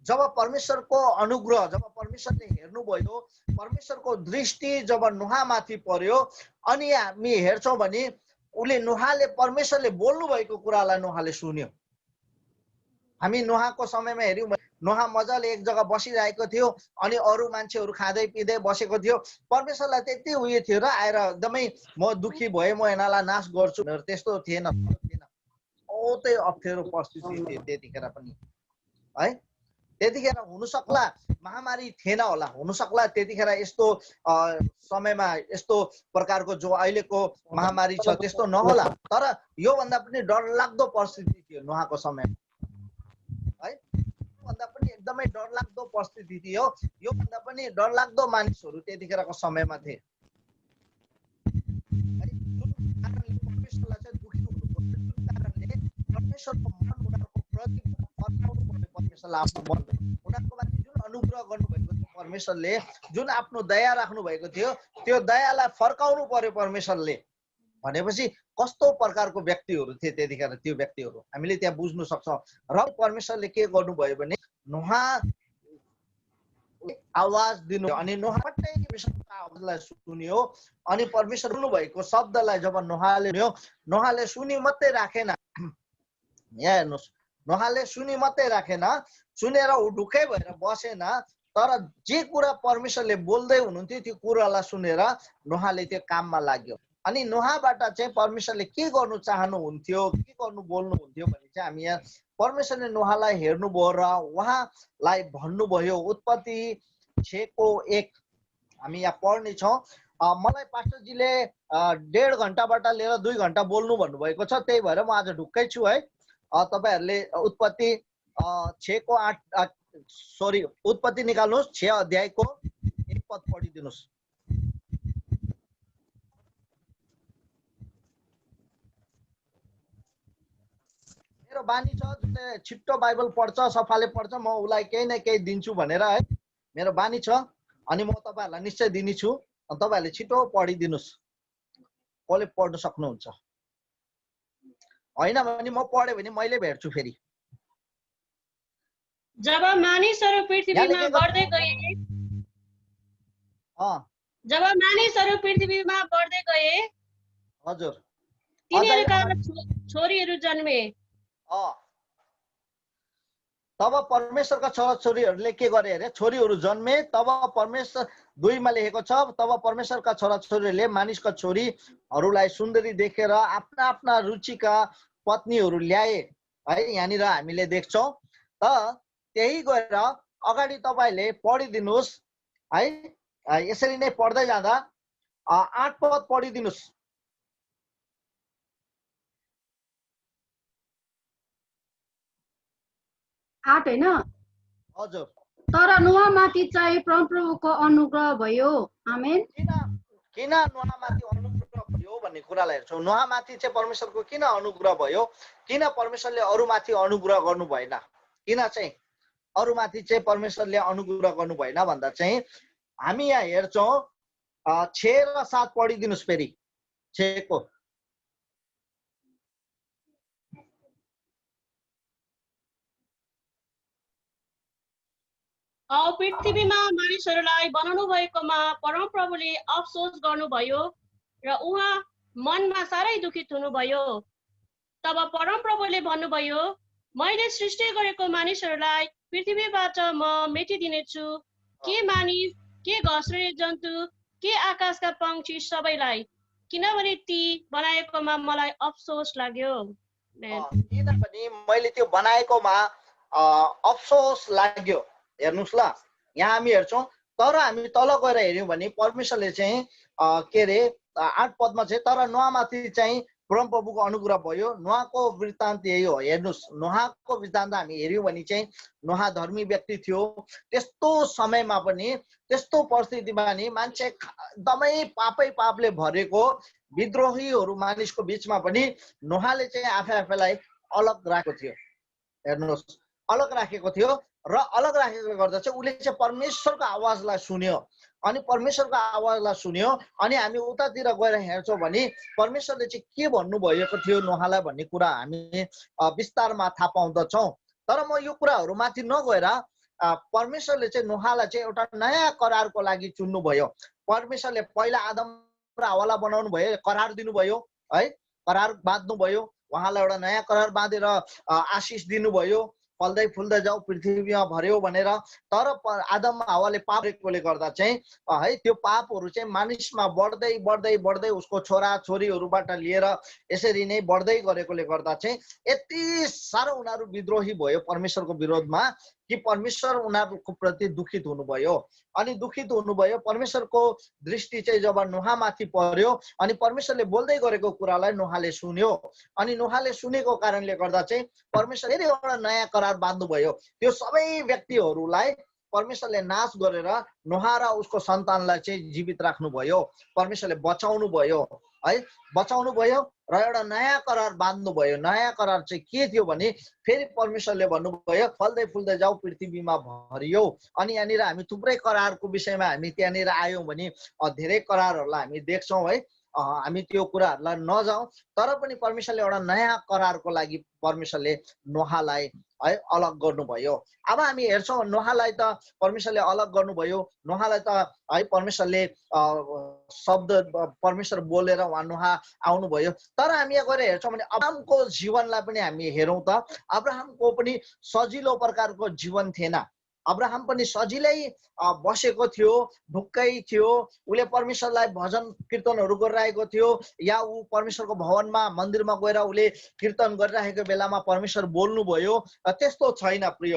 जब परमेश्वरको अनुग्रह, जब परमेश्वरले हेर्नुभयो, परमेश्वरको दृष्टि जब नोहामाथि पर्यो अनि हामी हेर्छौँ भने नोहाले परमेश्वरले बोल्नु भएको कुरालाई नोहाले सुन्यो। हामी नोहाको समयमा हेऱ्यौँ भने नोहा मजाले एक जग्गा बसिरहेको थियो अनि अरू मान्छेहरू खाँदै पिँदै बसेको थियो। परमेश्वरलाई त्यति उयो थियो र आएर एकदमै म दुःखी भएँ, म यिनीहरूलाई नाश गर्छु भनेर त्यस्तो थिएन। बहुतै अप्ठ्यारो परिस्थिति थियो त्यतिखेर पनि है। त्यतिखेर हुनसक्ला महामारी थिएन होला, हुनसक्ला त्यतिखेर यस्तो समयमा यस्तो प्रकारको जो अहिलेको महामारी छ त्यस्तो नहोला, तर योभन्दा पनि डरलाग्दो परिस्थिति थियो नोहाको समयमा है। योभन्दा पनि एकदमै डरलाग्दो परिस्थिति थियो, योभन्दा पनि डरलाग्दो मानिसहरू त्यतिखेरको समयमा थिए। परमेश्वरलाई चाहिँ दुःखी हुनु पर्छ, जुन कारणले परमेश्वरको मन उनीहरूको प्रति फर्काउनु पर्यो। परमेश्वरलाई आफ्नो मन उनीहरूको माथि जुन अनुग्रह गर्नुभएको थियो परमेश्वरले, जुन आफ्नो दया राख्नु भएको थियो त्यो दयालाई फर्काउनु पर्यो परमेश्वरले। भनेपछि कस्तो प्रकारको व्यक्तिहरू थिए त्यतिखेर त्यो व्यक्तिहरू हामीले त्यहाँ बुझ्नु सक्छौँ। र परमेश्वरले के गर्नुभयो भने नोहा आवाज दिनु अनि नोहाकै आवाजलाई सुन्यो अनि परमेश्वर हुनुभएको शब्दलाई जब नोहाले सुनि मात्रै राखेन। यहाँ हेर्नुहोस्, नोहाले सुनि मात्रै राखेन, सुनेर ढुक्कै भएर बसेन, तर जे कुरा परमेश्वरले बोल्दै हुनुहुन्थ्यो त्यो कुरालाई सुनेर नोहाले त्यो काममा लाग्यो। अनि नोहाबाट चाहिँ परमेश्वरले के गर्नु चाहनुहुन्थ्यो, के गर्नु बोल्नुहुन्थ्यो भने चाहिँ हामी यहाँ परमेश्वरले नोहालाई हेर्नुभयो र उहाँलाई भन्नुभयो। उत्पत्ति 6:1 हामी यहाँ पढ्नेछौँ। मलाई पास्टरजीले 1.5 घन्टाबाट लिएर 2 घन्टा बोल्नु भन्नुभएको छ, त्यही भएर म आज ढुक्कै छु है। तपाईहरूले उत्पत्ति 6:8 उत्पत्ति निकाल्नुहोस्, 6 अध्यायको 1 पद पढिदिनुहोस्। मेरो बानी छ जसले छिट्टो बाइबल पढ्छ, सफाले पढ्छ, म उसलाई केही न केही दिन्छु भनेर है, मेरो बानी छ। अनि म तपाईँहरूलाई निश्चय दिनेछु, तपाईँहरूले छिटो पढिदिनुहोस्। कसले पढ्न सक्नुहुन्छ? होइन भने म पढेँ भने मैले भेट्छु फेरि।
जब मानिसहरू पृथ्वीमा बढ्दै गए,
जब मानिसहरू पृथ्वीमा बढ्दै गए,
हजुर, तिनीहरूका छोरीहरू जन्मे।
तब परमेश्वरका छोराछोरीहरूले के गरे अरे, छोरीहरू जन्मे। तब परमेश्वर 2 मा लेखेको छ, तब परमेश्वरका छोराछोरीहरूले मानिसका छोरीहरूलाई सुन्दरी देखेर आफ्ना आफ्ना रुचिका पत्नीहरू ल्याए है। यहाँनिर हामीले देख्छौँ। त त्यही गएर अगाडि तपाईँले पढिदिनुहोस् है। यसरी नै पढ्दै जाँदा 8 पद पढिदिनुहोस्।
8 होइन?
हजुर।
तर नोआमाथि चाहिँ परमप्रभुको अनुग्रह भयो। आमेन।
किन नोआमाथि अनुग्रह भयो भन्ने कुरालाई हेर्छौँ। नोआमाथि चाहिँ परमेश्वरको किन अनुग्रह भयो, किन परमेश्वरले अरूमाथि अनुग्रह गर्नु भएन, किन चाहिँ अरूमाथि चाहिँ परमेश्वरले अनुग्रह गर्नु भएन भन्दा चाहिँ हामी यहाँ हेर्छौँ 6 र 7 पढिदिनुहोस्। फेरि 6 को
पृथ्वीमा मानिसहरूलाई बनाउनु भएकोमा परमप्रभुले अफसोस गर्नुभयो र उहाँ मनमा साह्रै दुखित हुनुभयो। तब परमप्रभुले भन्नुभयो, मैले सृष्टि गरेको मानिसहरूलाई पृथ्वीबाट म मेटिदिनेछु, के मानिस, के घस्रने जन्तु, के आकाशका पंक्षी सबैलाई, किनभने ती बनाएकोमा मलाई अफसोस लाग्यो।
किनभने मैले त्यो बनाएकोमा अफसोस लाग्यो। हेर्नुहोस् ल, यहाँ हामी हेर्छौँ। तर हामी तल गएर हेऱ्यौँ भने परमेश्वरले चाहिँ के अरे 8 पदमा चाहिँ तर नोआमाथि चाहिँ परमप्रभुको अनुग्रह भयो। नोआको वृत्तान्त यही हो। हेर्नुहोस्, नोआको वृत्तान्त हामी हेऱ्यौँ भने चाहिँ नोआ धर्मी व्यक्ति थियो। त्यस्तो समयमा पनि, त्यस्तो परिस्थितिमा नि मान्छे एकदमै पापले भरेको विद्रोहीहरू मानिसको बिचमा पनि नोआले चाहिँ आफैलाई अलग राखेको थियो। हेर्नुहोस्, अलग राखेको थियो र अलग राखेको गर्दा चाहिँ उसले चाहिँ परमेश्वरको आवाजलाई सुन्यो। अनि परमेश्वरको आवाजलाई सुन्यो। अनि हामी उतातिर गएर हेर्छौँ भने परमेश्वरले चाहिँ के भन्नुभएको थियो नोआलाई भन्ने कुरा हामी विस्तारमा थाहा पाउँदछौँ। तर म यो कुराहरूमाथि नगएर परमेश्वरले चाहिँ नोआलाई चाहिँ एउटा नयाँ करारको लागि चुन्नुभयो। परमेश्वरले पहिला आदम र हव्वालाई बनाउनु भयो, करार दिनुभयो है, करार बाँध्नुभयो। उहाँलाई एउटा नयाँ करार बाँधेर आशिष दिनुभयो, फल्दै फुल्दै जाऊ, पृथ्वीमा भर्यो भनेर। तर आदम हव्वाले पाप गरेकोले गर्दा चाहिँ है त्यो पापहरू चाहिँ मानिसमा बढ्दै बढ्दै बढ्दै उसको छोरा छोरीहरूबाट लिएर यसरी नै बढ्दै गरेकोले गर्दा चाहिँ यति साह्रो उनीहरू विद्रोही भयो परमेश्वरको विरोधमा कि परमेश्वर उनीहरूको प्रति दुखित हुनुभयो। अनि दुखित हुनुभयो। परमेश्वरको दृष्टि चाहिँ जब नोआमाथि पर्यो अनि परमेश्वरले बोल्दै गरेको कुरालाई नोआले सुन्यो। अनि नोआले सुनेको कारणले गर्दा चाहिँ परमेश्वरले एउटा नयाँ करार बाँध्नुभयो। त्यो सबै व्यक्तिहरूलाई परमेश्वरले नाश गरेर नोआ र उसको सन्तानलाई चाहिँ जीवित राख्नुभयो। परमेश्वरले बचाउनु भयो है, बचाउनु भयो र एउटा नयाँ करार बाँध्नुभयो। नयाँ करार चाहिँ के थियो भने फेरि परमेश्वरले भन्नुभयो फल्दै फुल्दै जाऊ, पृथ्वीमा भरियो। अनि यहाँनिर हामी थुप्रै करारको विषयमा हामी त्यहाँनिर आयौँ भने धेरै करारहरूलाई हामी देख्छौँ है। हामी त्यो कुराहरूलाई नजाउँ। तर पनि परमेश्वरले एउटा नयाँ करारको लागि परमेश्वरले नोआलाई है अलग गर्नुभयो। अब हामी हेर्छौँ नोआलाई त परमेश्वरले अलग गर्नुभयो। नोआलाई त है परमेश्वरले शब्द परमेश्वर बोलेर उहाँ नोआ आउनुभयो। तर हामी यहाँ गएर हेर्छौँ भने अब्राहमको जीवनलाई पनि हामी हेरौँ त अब्राहमको पनि सजिलो प्रकारको जीवन थिएन। अब्राहम पनि सजिलै बसेको थियो, ढुक्कै थियो। उसले परमेश्वरलाई भजन कीर्तनहरू गरिरहेको थियो, या ऊ परमेश्वरको भवनमा मन्दिरमा गएर उसले कीर्तन गरिरहेको बेलामा परमेश्वर बोल्नुभयो। त्यस्तो छैन प्रिय।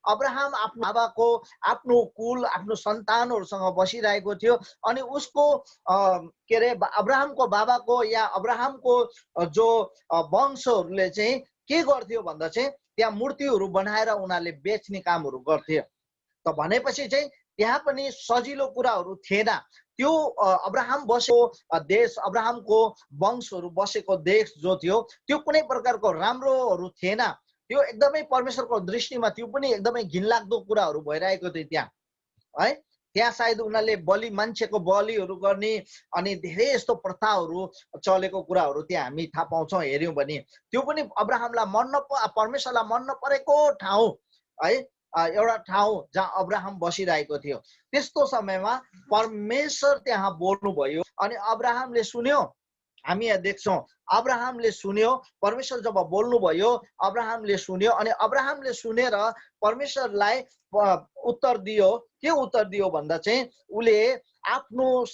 अब्राहम आफ्नो बाबाको आफ्नो कुल आफ्नो सन्तानहरूसँग बसिरहेको थियो। अनि उसको के अरे अब्राहमको बाबाको या अब्राहमको जो वंशहरूले चाहिँ के गर्थ्यो भन्दा चाहिँ त्यहाँ मूर्तिहरू बनाएर उनीहरूले बेच्ने कामहरू गर्थे। त भनेपछि चाहिँ त्यहाँ पनि सजिलो कुराहरू थिएन। त्यो अब्राहम बसेको देश, अब्राहमको वंशहरू बसेको देश जो थियो त्यो कुनै प्रकारको राम्रोहरू थिएन। त्यो एकदमै परमेश्वरको दृष्टिमा त्यो पनि एकदमै घिनलाग्दो कुराहरू भइरहेको थियो त्यहाँ है। त्यहाँ सायद उनीहरूले बलि, मान्छेको बलिहरू गर्ने अनि धेरै यस्तो प्रथाहरू चलेको कुराहरू त्यहाँ हामी थाहा पाउँछौँ हेऱ्यौँ भने। त्यो पनि अब्राहमलाई परमेश्वरलाई मन नपरेको ठाउँ है, एउटा ठाउँ जहाँ अब्राहम बसिरहेको थियो। त्यस्तो समयमा परमेश्वर त्यहाँ बोल्नुभयो अनि अब्राहमले सुन्यो। हामी यहाँ देख्छौँ अब्राहमले सुन्यो, परमेश्वर जब बोल्नुभयो अब्राहमले सुन्यो अनि अब्राहमले सुनेर परमेश्वरलाई उत्तर दियो। के उत्तर दियो भन्दा चाहिँ उसले आफ्नो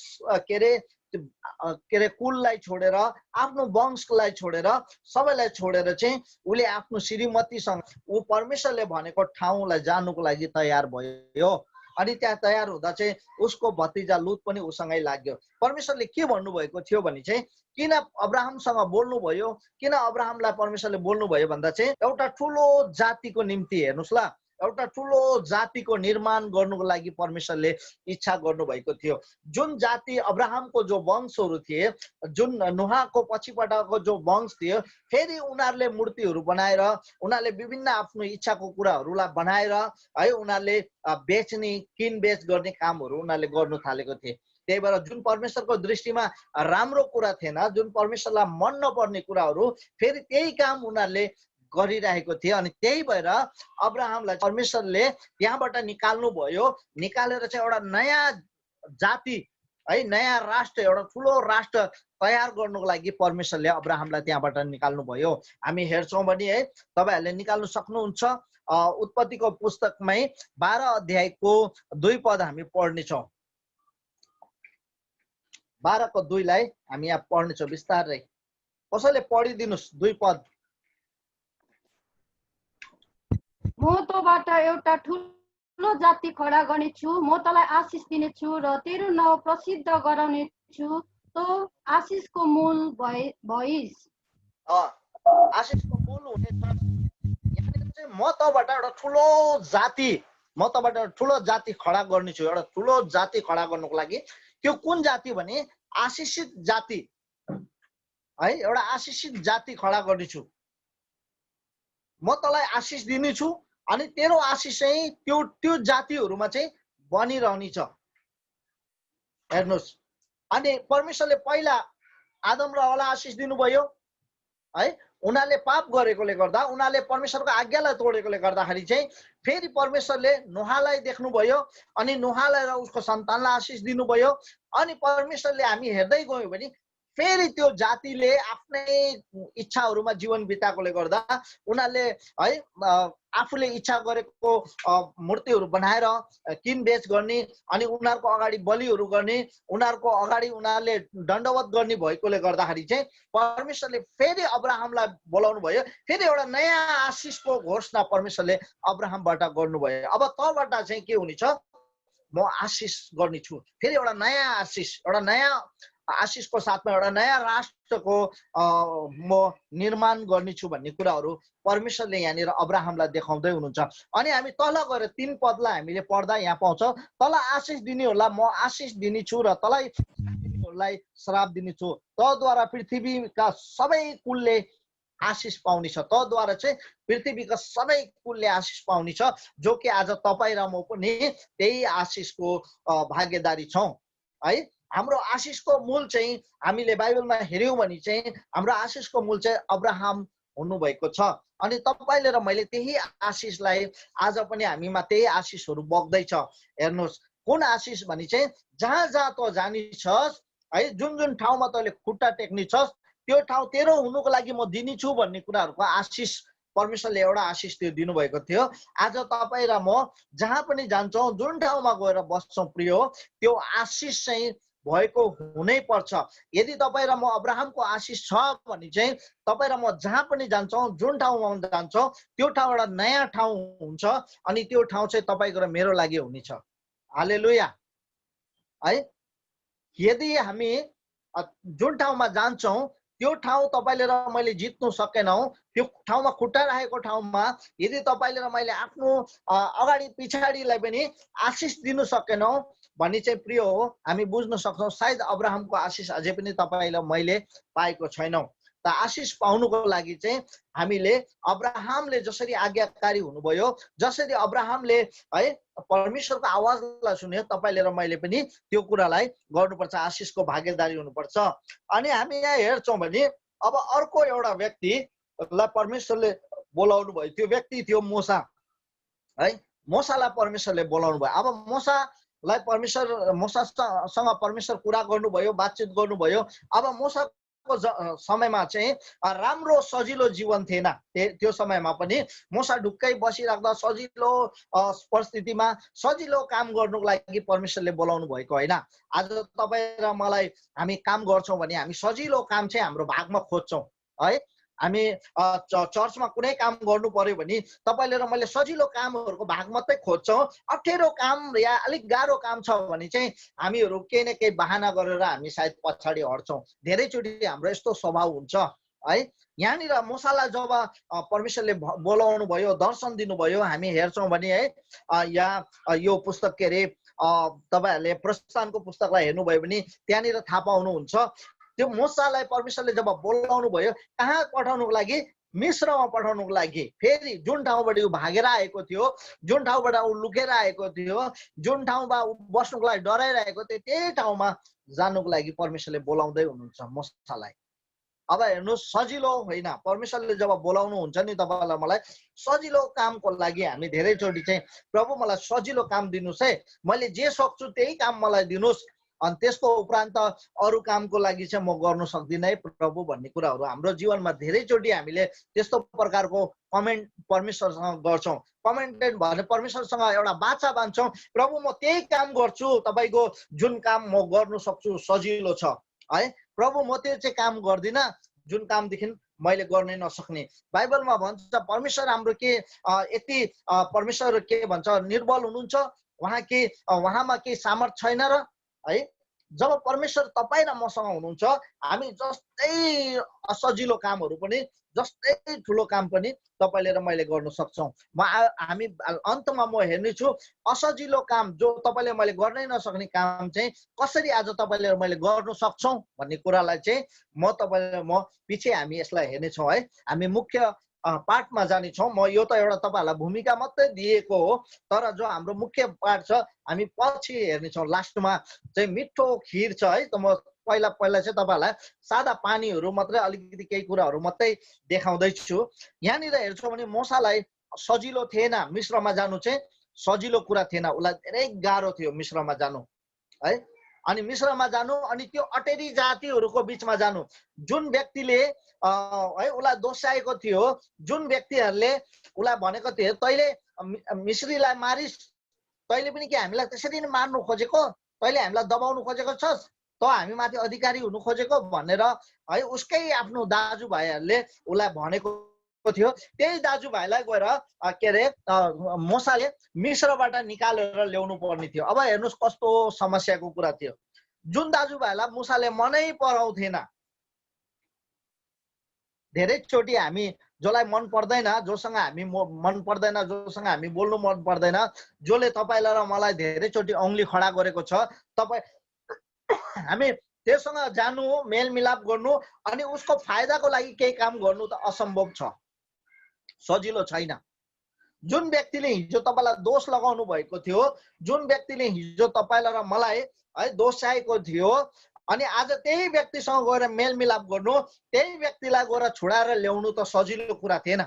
के अरे कुललाई छोडेर, आफ्नो वंशलाई छोडेर, सबैलाई छोडेर चाहिँ उसले आफ्नो श्रीमतीसँग ऊ परमेश्वरले भनेको ठाउँलाई जानुको लागि तयार भयो। अनि त्यहाँ तयार हुँदा चाहिँ उसको भतिजा लुत पनि उसँगै लाग्यो। परमेश्वरले के भन्नुभएको थियो भने चाहिँ किन अब्राहमसँग बोल्नुभयो, किन अब्राहमलाई परमेश्वरले बोल्नुभयो भन्दा चाहिँ एउटा ठुलो जातिको निम्ति हेर्नुहोस् ल, एउटा ठुलो जातिको निर्माण गर्नुको लागि परमेश्वरले इच्छा गर्नुभएको थियो। जुन जाति अब्राहमको जो वंशहरू थिए, जुन नोहाको पछिबाटको जो वंश थियो, फेरि उनीहरूले मूर्तिहरू बनाएर, उनीहरूले विभिन्न आफ्नो इच्छाको कुराहरूलाई बनाएर है उनीहरूले बेच्ने किनबेच गर्ने कामहरू उनीहरूले गर्नु थालेको थिए। त्यही भएर जुन परमेश्वरको दृष्टिमा राम्रो कुरा थिएन, जुन परमेश्वरलाई मन नपर्ने कुराहरू, फेरि त्यही काम उनीहरूले गरिरहेको थिए। अनि त्यही भएर अब्राहमलाई परमेश्वरले त्यहाँबाट निकाल्नु भयो। निकालेर चाहिँ एउटा नयाँ जाति है, नयाँ राष्ट्र, एउटा ठुलो राष्ट्र तयार गर्नुको लागि परमेश्वरले अब्राहमलाई त्यहाँबाट निकाल्नु भयो। हामी हेर्छौँ भने है, तपाईहरूले निकाल्नु सक्नुहुन्छ उत्पत्तिको पुस्तकमै 12 अध्यायको 2 पद हामी पढ्नेछौँ। 12 को 2 लाई हामी यहाँ पढ्नेछौँ बिस्तारै। कसैले पढिदिनुहोस् 2 पद।
म तँबाट एउटा ठुलो जाति खडा गर्नेछु, म तँलाई आशिष दिनेछु र तेरो नाउँ प्रसिद्ध गराउनेछु, तँ आशिषको मूल भइस्।
आशिषको मूल हुनेछ। यहाँनिर चाहिँ म तँबाट एउटा ठुलो जाति खडा गर्नेछु। एउटा ठुलो जाति खडा गर्नुको लागि त्यो कुन जाति भने आशिषित जाति है, एउटा आशिषित जाति खडा गर्नेछु। म तँलाई आशिष दिनेछु अनि तेरो आशिष चाहिँ त्यो जातिहरूमा चाहिँ बनिरहनेछ। हेर्नुहोस्, अनि परमेश्वरले पहिला आदम र हव्वालाई आशिष दिनुभयो है। उनीहरूले पाप गरेकोले गर्दा, उनीहरूले परमेश्वरको आज्ञालाई तोडेकोले गर्दाखेरि चाहिँ फेरि परमेश्वरले नोहालाई देख्नुभयो अनि नोहालाई र उसको सन्तानलाई आशिष दिनुभयो। अनि परमेश्वरले हामी हेर्दै गयौँ भने फेरि त्यो जातिले आफ्नै इच्छाहरूमा जीवन बिताएकोले गर्दा उनीहरूले है आफूले इच्छा गरेको मूर्तिहरू बनाएर किनबेच गर्ने अनि उनीहरूको अगाडि बलिहरू गर्ने, उनीहरूको अगाडि उनीहरूले दण्डवत गर्ने भएकोले गर्दाखेरि चाहिँ परमेश्वरले फेरि अब्राहमलाई बोलाउनु भयो। फेरि एउटा नयाँ आशिषको घोषणा परमेश्वरले अब्राहमबाट गर्नुभयो। अब तँबाट चाहिँ के हुनेछ, म आशिष गर्नेछु। फेरि एउटा नयाँ आशिष, एउटा नयाँ आशिषको साथमा एउटा नयाँ राष्ट्रको म निर्माण गर्नेछु भन्ने कुराहरू परमेश्वरले यहाँनिर अब्राहमलाई देखाउँदै हुनुहुन्छ। अनि हामी तल गएर 3 पदलाई हामीले पढ्दा यहाँ पाउँछौँ, तँलाई आशिष दिनेहरूलाई म आशिष दिनेछु र तँलाई श्राप दिनेछु। तँद्वारा पृथ्वीका सबै कुलले आशिष पाउनेछ। तँद्वारा चाहिँ पृथ्वीका सबै कुलले आशिष पाउनेछ, जो कि आज तपाईँ र म पनि त्यही आशिषको भागीदारी छौँ है। हाम्रो आशिषको मूल चाहिँ हामीले बाइबलमा हेऱ्यौँ भने चाहिँ हाम्रो आशिषको मूल चाहिँ अब्राहम हुनुभएको छ। अनि तपाईँले र मैले त्यही आशिषलाई आज पनि हामीमा त्यही आशिषहरू बग्दैछ। हेर्नुहोस्, कुन आशिष भने चाहिँ जहाँ जहाँ तँ जानेछस् है, जुन जुन ठाउँमा तैँले खुट्टा टेक्नेछस् त्यो ठाउँ तेरो हुनुको लागि म दिनेछु भन्ने कुराहरूको आशिष परमेश्वरले एउटा आशिष त्यो दिनुभएको थियो। आज तपाईँ र म जहाँ पनि जान्छौँ, जुन ठाउँमा गएर बस्छौँ प्रिय, त्यो आशिष चाहिँ भएको हुनै पर्छ। यदि तपाईँ र म अब्राहमको आशिष छ भने चाहिँ तपाईँ र म जहाँ पनि जान्छौँ, जुन ठाउँमा जान्छौँ त्यो ठाउँ एउटा नयाँ ठाउँ हुन्छ अनि त्यो ठाउँ चाहिँ तपाईँको र मेरो लागि हुनेछ। हालेलुया है। यदि हामी जुन ठाउँमा जान्छौँ त्यो ठाउँ तपाईँले र मैले जित्नु सकेनौँ, त्यो ठाउँमा खुट्टा राखेको ठाउँमा यदि तपाईँले र मैले आफ्नो अगाडि पछाडिलाई पनि आशिष दिनु सकेनौँ भन्ने चाहिँ प्रिय हो, हामी बुझ्न सक्छौँ सायद अब्राहमको आशिष अझै पनि तपाईँलाई मैले पाएको छैनौँ। त आशिष पाउनुको लागि चाहिँ हामीले अब्राहमले जसरी आज्ञाकारी हुनुभयो, जसरी अब्राहमले है परमेश्वरको आवाजलाई सुन्यो, तपाईँले र मैले पनि त्यो कुरालाई गर्नुपर्छ, आशिषको भागीदारी हुनुपर्छ। अनि हामी यहाँ हेर्छौँ भने अब अर्को एउटा व्यक्तिलाई परमेश्वरले बोलाउनु भयो। त्यो व्यक्ति थियो मूसा है। मूसालाई परमेश्वरले बोलाउनु भयो। अब मूसासँग परमेश्वर कुरा गर्नुभयो, बातचित गर्नुभयो। अब मूसा मोसाको समयमा चाहिँ राम्रो सजिलो जीवन थिएन। त्यो समयमा पनि मोसा ढुक्कै बसिराख्दा सजिलो परिस्थितिमा सजिलो काम गर्नुको लागि परमेश्वरले बोलाउनु भएको होइन। आज तपाईँ र मलाई हामी काम गर्छौँ भने हामी सजिलो काम चाहिँ हाम्रो भागमा खोज्छौँ है। हामी चर्चमा कुनै काम गर्नु पर्यो भने तपाईँले र मैले सजिलो कामहरूको भाग मात्रै खोज्छौँ। अप्ठ्यारो काम या अलिक गाह्रो काम छ भने चाहिँ हामीहरू केही न केही बहाना गरेर हामी सायद पछाडि हट्छौँ। धेरैचोटि हाम्रो यस्तो स्वभाव हुन्छ है। यहाँनिर मोसालाई जब परमेश्वरले बोलाउनु भयो, दर्शन दिनुभयो, हामी हेर्छौँ भने है यहाँ यो पुस्तक के अरे तपाईँहरूले प्रस्थानको पुस्तकलाई हेर्नुभयो भने त्यहाँनिर थाहा पाउनुहुन्छ त्यो मोसालाई परमेश्वरले जब बोलाउनु भयो कहाँ पठाउनुको लागि, मिस्रमा पठाउनुको लागि। फेरि जुन ठाउँबाट ऊ भागेर आएको थियो, जुन ठाउँबाट ऊ लुकेर आएको थियो, जुन ठाउँमा ऊ बस्नुको लागि डराइरहेको थियो, त्यही ठाउँमा जानुको लागि परमेश्वरले बोलाउँदै हुनुहुन्छ मोसालाई। अब हेर्नुहोस्, सजिलो होइन। परमेश्वरले जब बोलाउनुहुन्छ नि तपाईँलाई मलाई सजिलो कामको लागि हामी धेरैचोटि चाहिँ प्रभु मलाई सजिलो काम दिनुहोस् है, मैले जे सक्छु त्यही काम मलाई दिनुहोस्, अनि त्यसको उपरान्त अरू कामको लागि चाहिँ म गर्नु सक्दिनँ है प्रभु भन्ने कुराहरू हाम्रो जीवनमा धेरैचोटि हामीले त्यस्तो प्रकारको कमेन्ट परमेश्वरसँग गर्छौँ। कमेन्टेड भने परमेश्वरसँग एउटा बाचा बाँध्छौँ, प्रभु म त्यही काम गर्छु, तपाईँको जुन काम म गर्नु सक्छु सजिलो छ है प्रभु, म त्यो चाहिँ काम गर्दिनँ जुन कामदेखि मैले गर्नै नसक्ने। बाइबलमा भन्छ परमेश्वर हाम्रो के यति परमेश्वर के भन्छ निर्बल हुनुहुन्छ, उहाँमा केही सामर्थ छैन र है। जब परमेश्वर तपाईँ र मसँग हुनुहुन्छ हामी जस्तै असजिलो कामहरू पनि जस्तै ठुलो काम पनि तपाईँले र मैले गर्न सक्छौँ। हामी अन्तमा म हेर्नेछु असजिलो काम जो तपाईँले मैले गर्नै नसक्ने काम चाहिँ कसरी आज तपाईँले र मैले गर्न सक्छौँ भन्ने कुरालाई चाहिँ म पछि हामी यसलाई हेर्नेछौँ है। हामी मुख्य पाठमा जानेछौँ। म यो त एउटा तपाईँहरूलाई भूमिका मात्रै दिएको हो, तर जो हाम्रो मुख्य पाठ छ हामी पछि हेर्नेछौँ। लास्टमा चाहिँ मिठो खिर छ है। त म पहिला चाहिँ तपाईँहरूलाई सादा पानीहरू मात्रै अलिकति केही कुराहरू मात्रै देखाउँदैछु। यहाँनिर हेर्छौँ भने मोसालाई सजिलो थिएन, मिस्रमा जानु चाहिँ सजिलो कुरा थिएन, उसलाई धेरै गाह्रो थियो मिस्रमा जानु है। अनि मिस्रमा जानु अनि त्यो अटेरी जातिहरूको बिचमा जानु, जुन व्यक्तिले है उसलाई दोस्याएको थियो, जुन व्यक्तिहरूले उसलाई भनेको थियो तैँले मिश्रीलाई मारिस्, तैँले पनि के हामीलाई त्यसरी नै मार्नु खोजेको, तैँले हामीलाई दबाउनु खोजेको छस्, त हामी माथि अधिकारी हुनु खोजेको भनेर है उसकै आफ्नो दाजुभाइहरूले उसलाई भनेको थियो। त्यही दाजुभाइलाई गएर के अरे मोसाले मिश्रबाट निकालेर ल्याउनु पर्ने थियो। अब हेर्नुहोस् कस्तो समस्याको कुरा थियो। जुन दाजुभाइलाई मुसाले मनै पराउँथेन, धेरैचोटि हामी जसलाई मन पर्दैन, जोसँग हामी मन पर्दैन, जोसँग हामी बोल्नु मन पर्दैन, जसले तपाईँलाई र मलाई धेरैचोटि औँली खडा गरेको छ, हामी त्योसँग जानु, मेलमिलाप गर्नु अनि उसको फाइदाको लागि केही काम गर्नु त असम्भव छ, सजिलो छैन। जुन व्यक्तिले हिजो तपाईँलाई दोष लगाउनु भएको थियो, जुन व्यक्तिले हिजो तपाईँलाई र मलाई है दोषाएको थियो, अनि आज त्यही व्यक्तिसँग गएर मेलमिलाप गर्नु, त्यही व्यक्तिलाई गएर छुडाएर ल्याउनु त सजिलो कुरा थिएन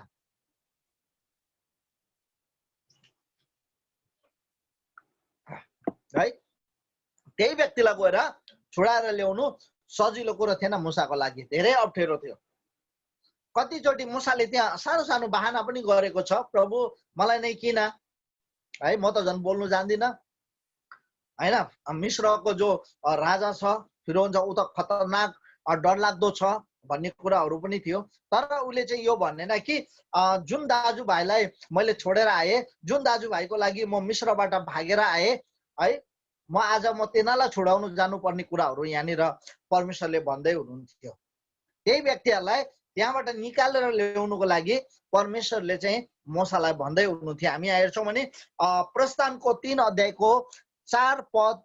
है। त्यही व्यक्तिलाई गएर छुडाएर ल्याउनु सजिलो कुरा थिएन मुसाको लागि, धेरै अप्ठ्यारो थियो। कतिचोटि मुसाले त्यहाँ सानो सानो बहाना पनि गरेको छ, प्रभु मलाई नै किन है, म त झन् बोल्नु जान्दिनँ हैन। मिश्रको जो राजा छ फिरौन, ऊ त खतरनाक डरलाग्दो छ भन्ने कुराहरू पनि थियो। तर उसले चाहिँ यो भनेन कि जुन दाजुभाइलाई मैले छोडेर आएँ, जुन दाजुभाइको लागि म मिश्रबाट भागेर आएँ है, म आज म तिनीहरूलाई छोडाउनु जानुपर्ने कुराहरू यहाँनिर परमेश्वरले भन्दै हुनुहुन्थ्यो। त्यही व्यक्तिहरूलाई त्यहाँबाट निकालेर ल्याउनुको लागि परमेश्वरले चाहिँ मोसालाई भन्दै हुनुहुन्थ्यो। हामी यहाँ हेर्छौँ भने प्रस्थानको 3 अध्यायको 4 पद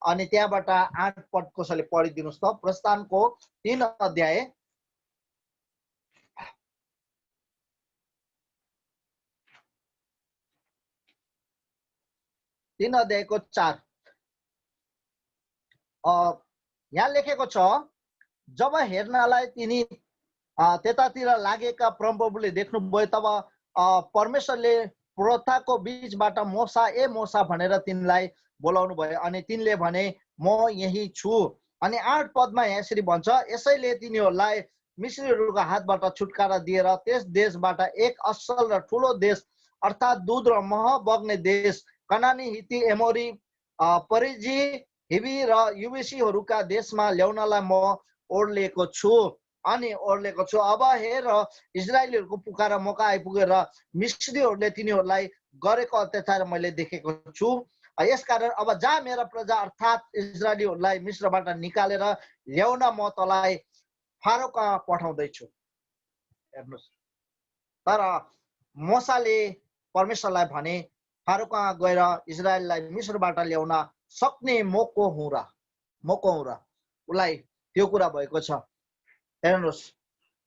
अनि त्यहाँबाट 8 पद कसैले पढिदिनुहोस् त। प्रस्थानको 3 अध्याय 3 अध्यायको 4 यहाँ लेखेको छ, जब हेर्नलाई तिनी त्यतातिर लागेका परमप्रभुले देख्नुभयो, तब परमेश्वरले प्रथाको बीचबाट मोसा ए मोसा भनेर तिनलाई बोलाउनु भयो। अनि तिनले भने म यही छु। अनि 8 पदमा यहाँ यसरी भन्छ, यसैले तिनीहरूलाई मिश्रीहरूको हातबाट छुटकारा दिएर त्यस देशबाट एक असल र ठुलो देश अर्थात् दूध र मह बग्ने देश कनानी, हिती, एमोरी, परिजी, हिबी र युबेसीहरूका देशमा ल्याउनलाई म ओर्लेको छु। अब हेर, इजरायलीहरूको पुकारा मौका आइपुगेर मिश्रीहरूले तिनीहरूलाई गरेको अत्याचार मैले देखेको छु। यसकारण अब जा, मेरा प्रजा अर्थात् इजरायलीहरूलाई मिश्रबाट निकालेर ल्याउन म तँलाई फारो कहाँ पठाउँदैछु। हेर्नुहोस्, तर मोसाले परमेश्वरलाई भने, फारो कहाँ गएर इजरायललाई मिश्रबाट ल्याउन सक्ने मको हुँ र उसलाई त्यो कुरा भएको छ। हेर्नुहोस्,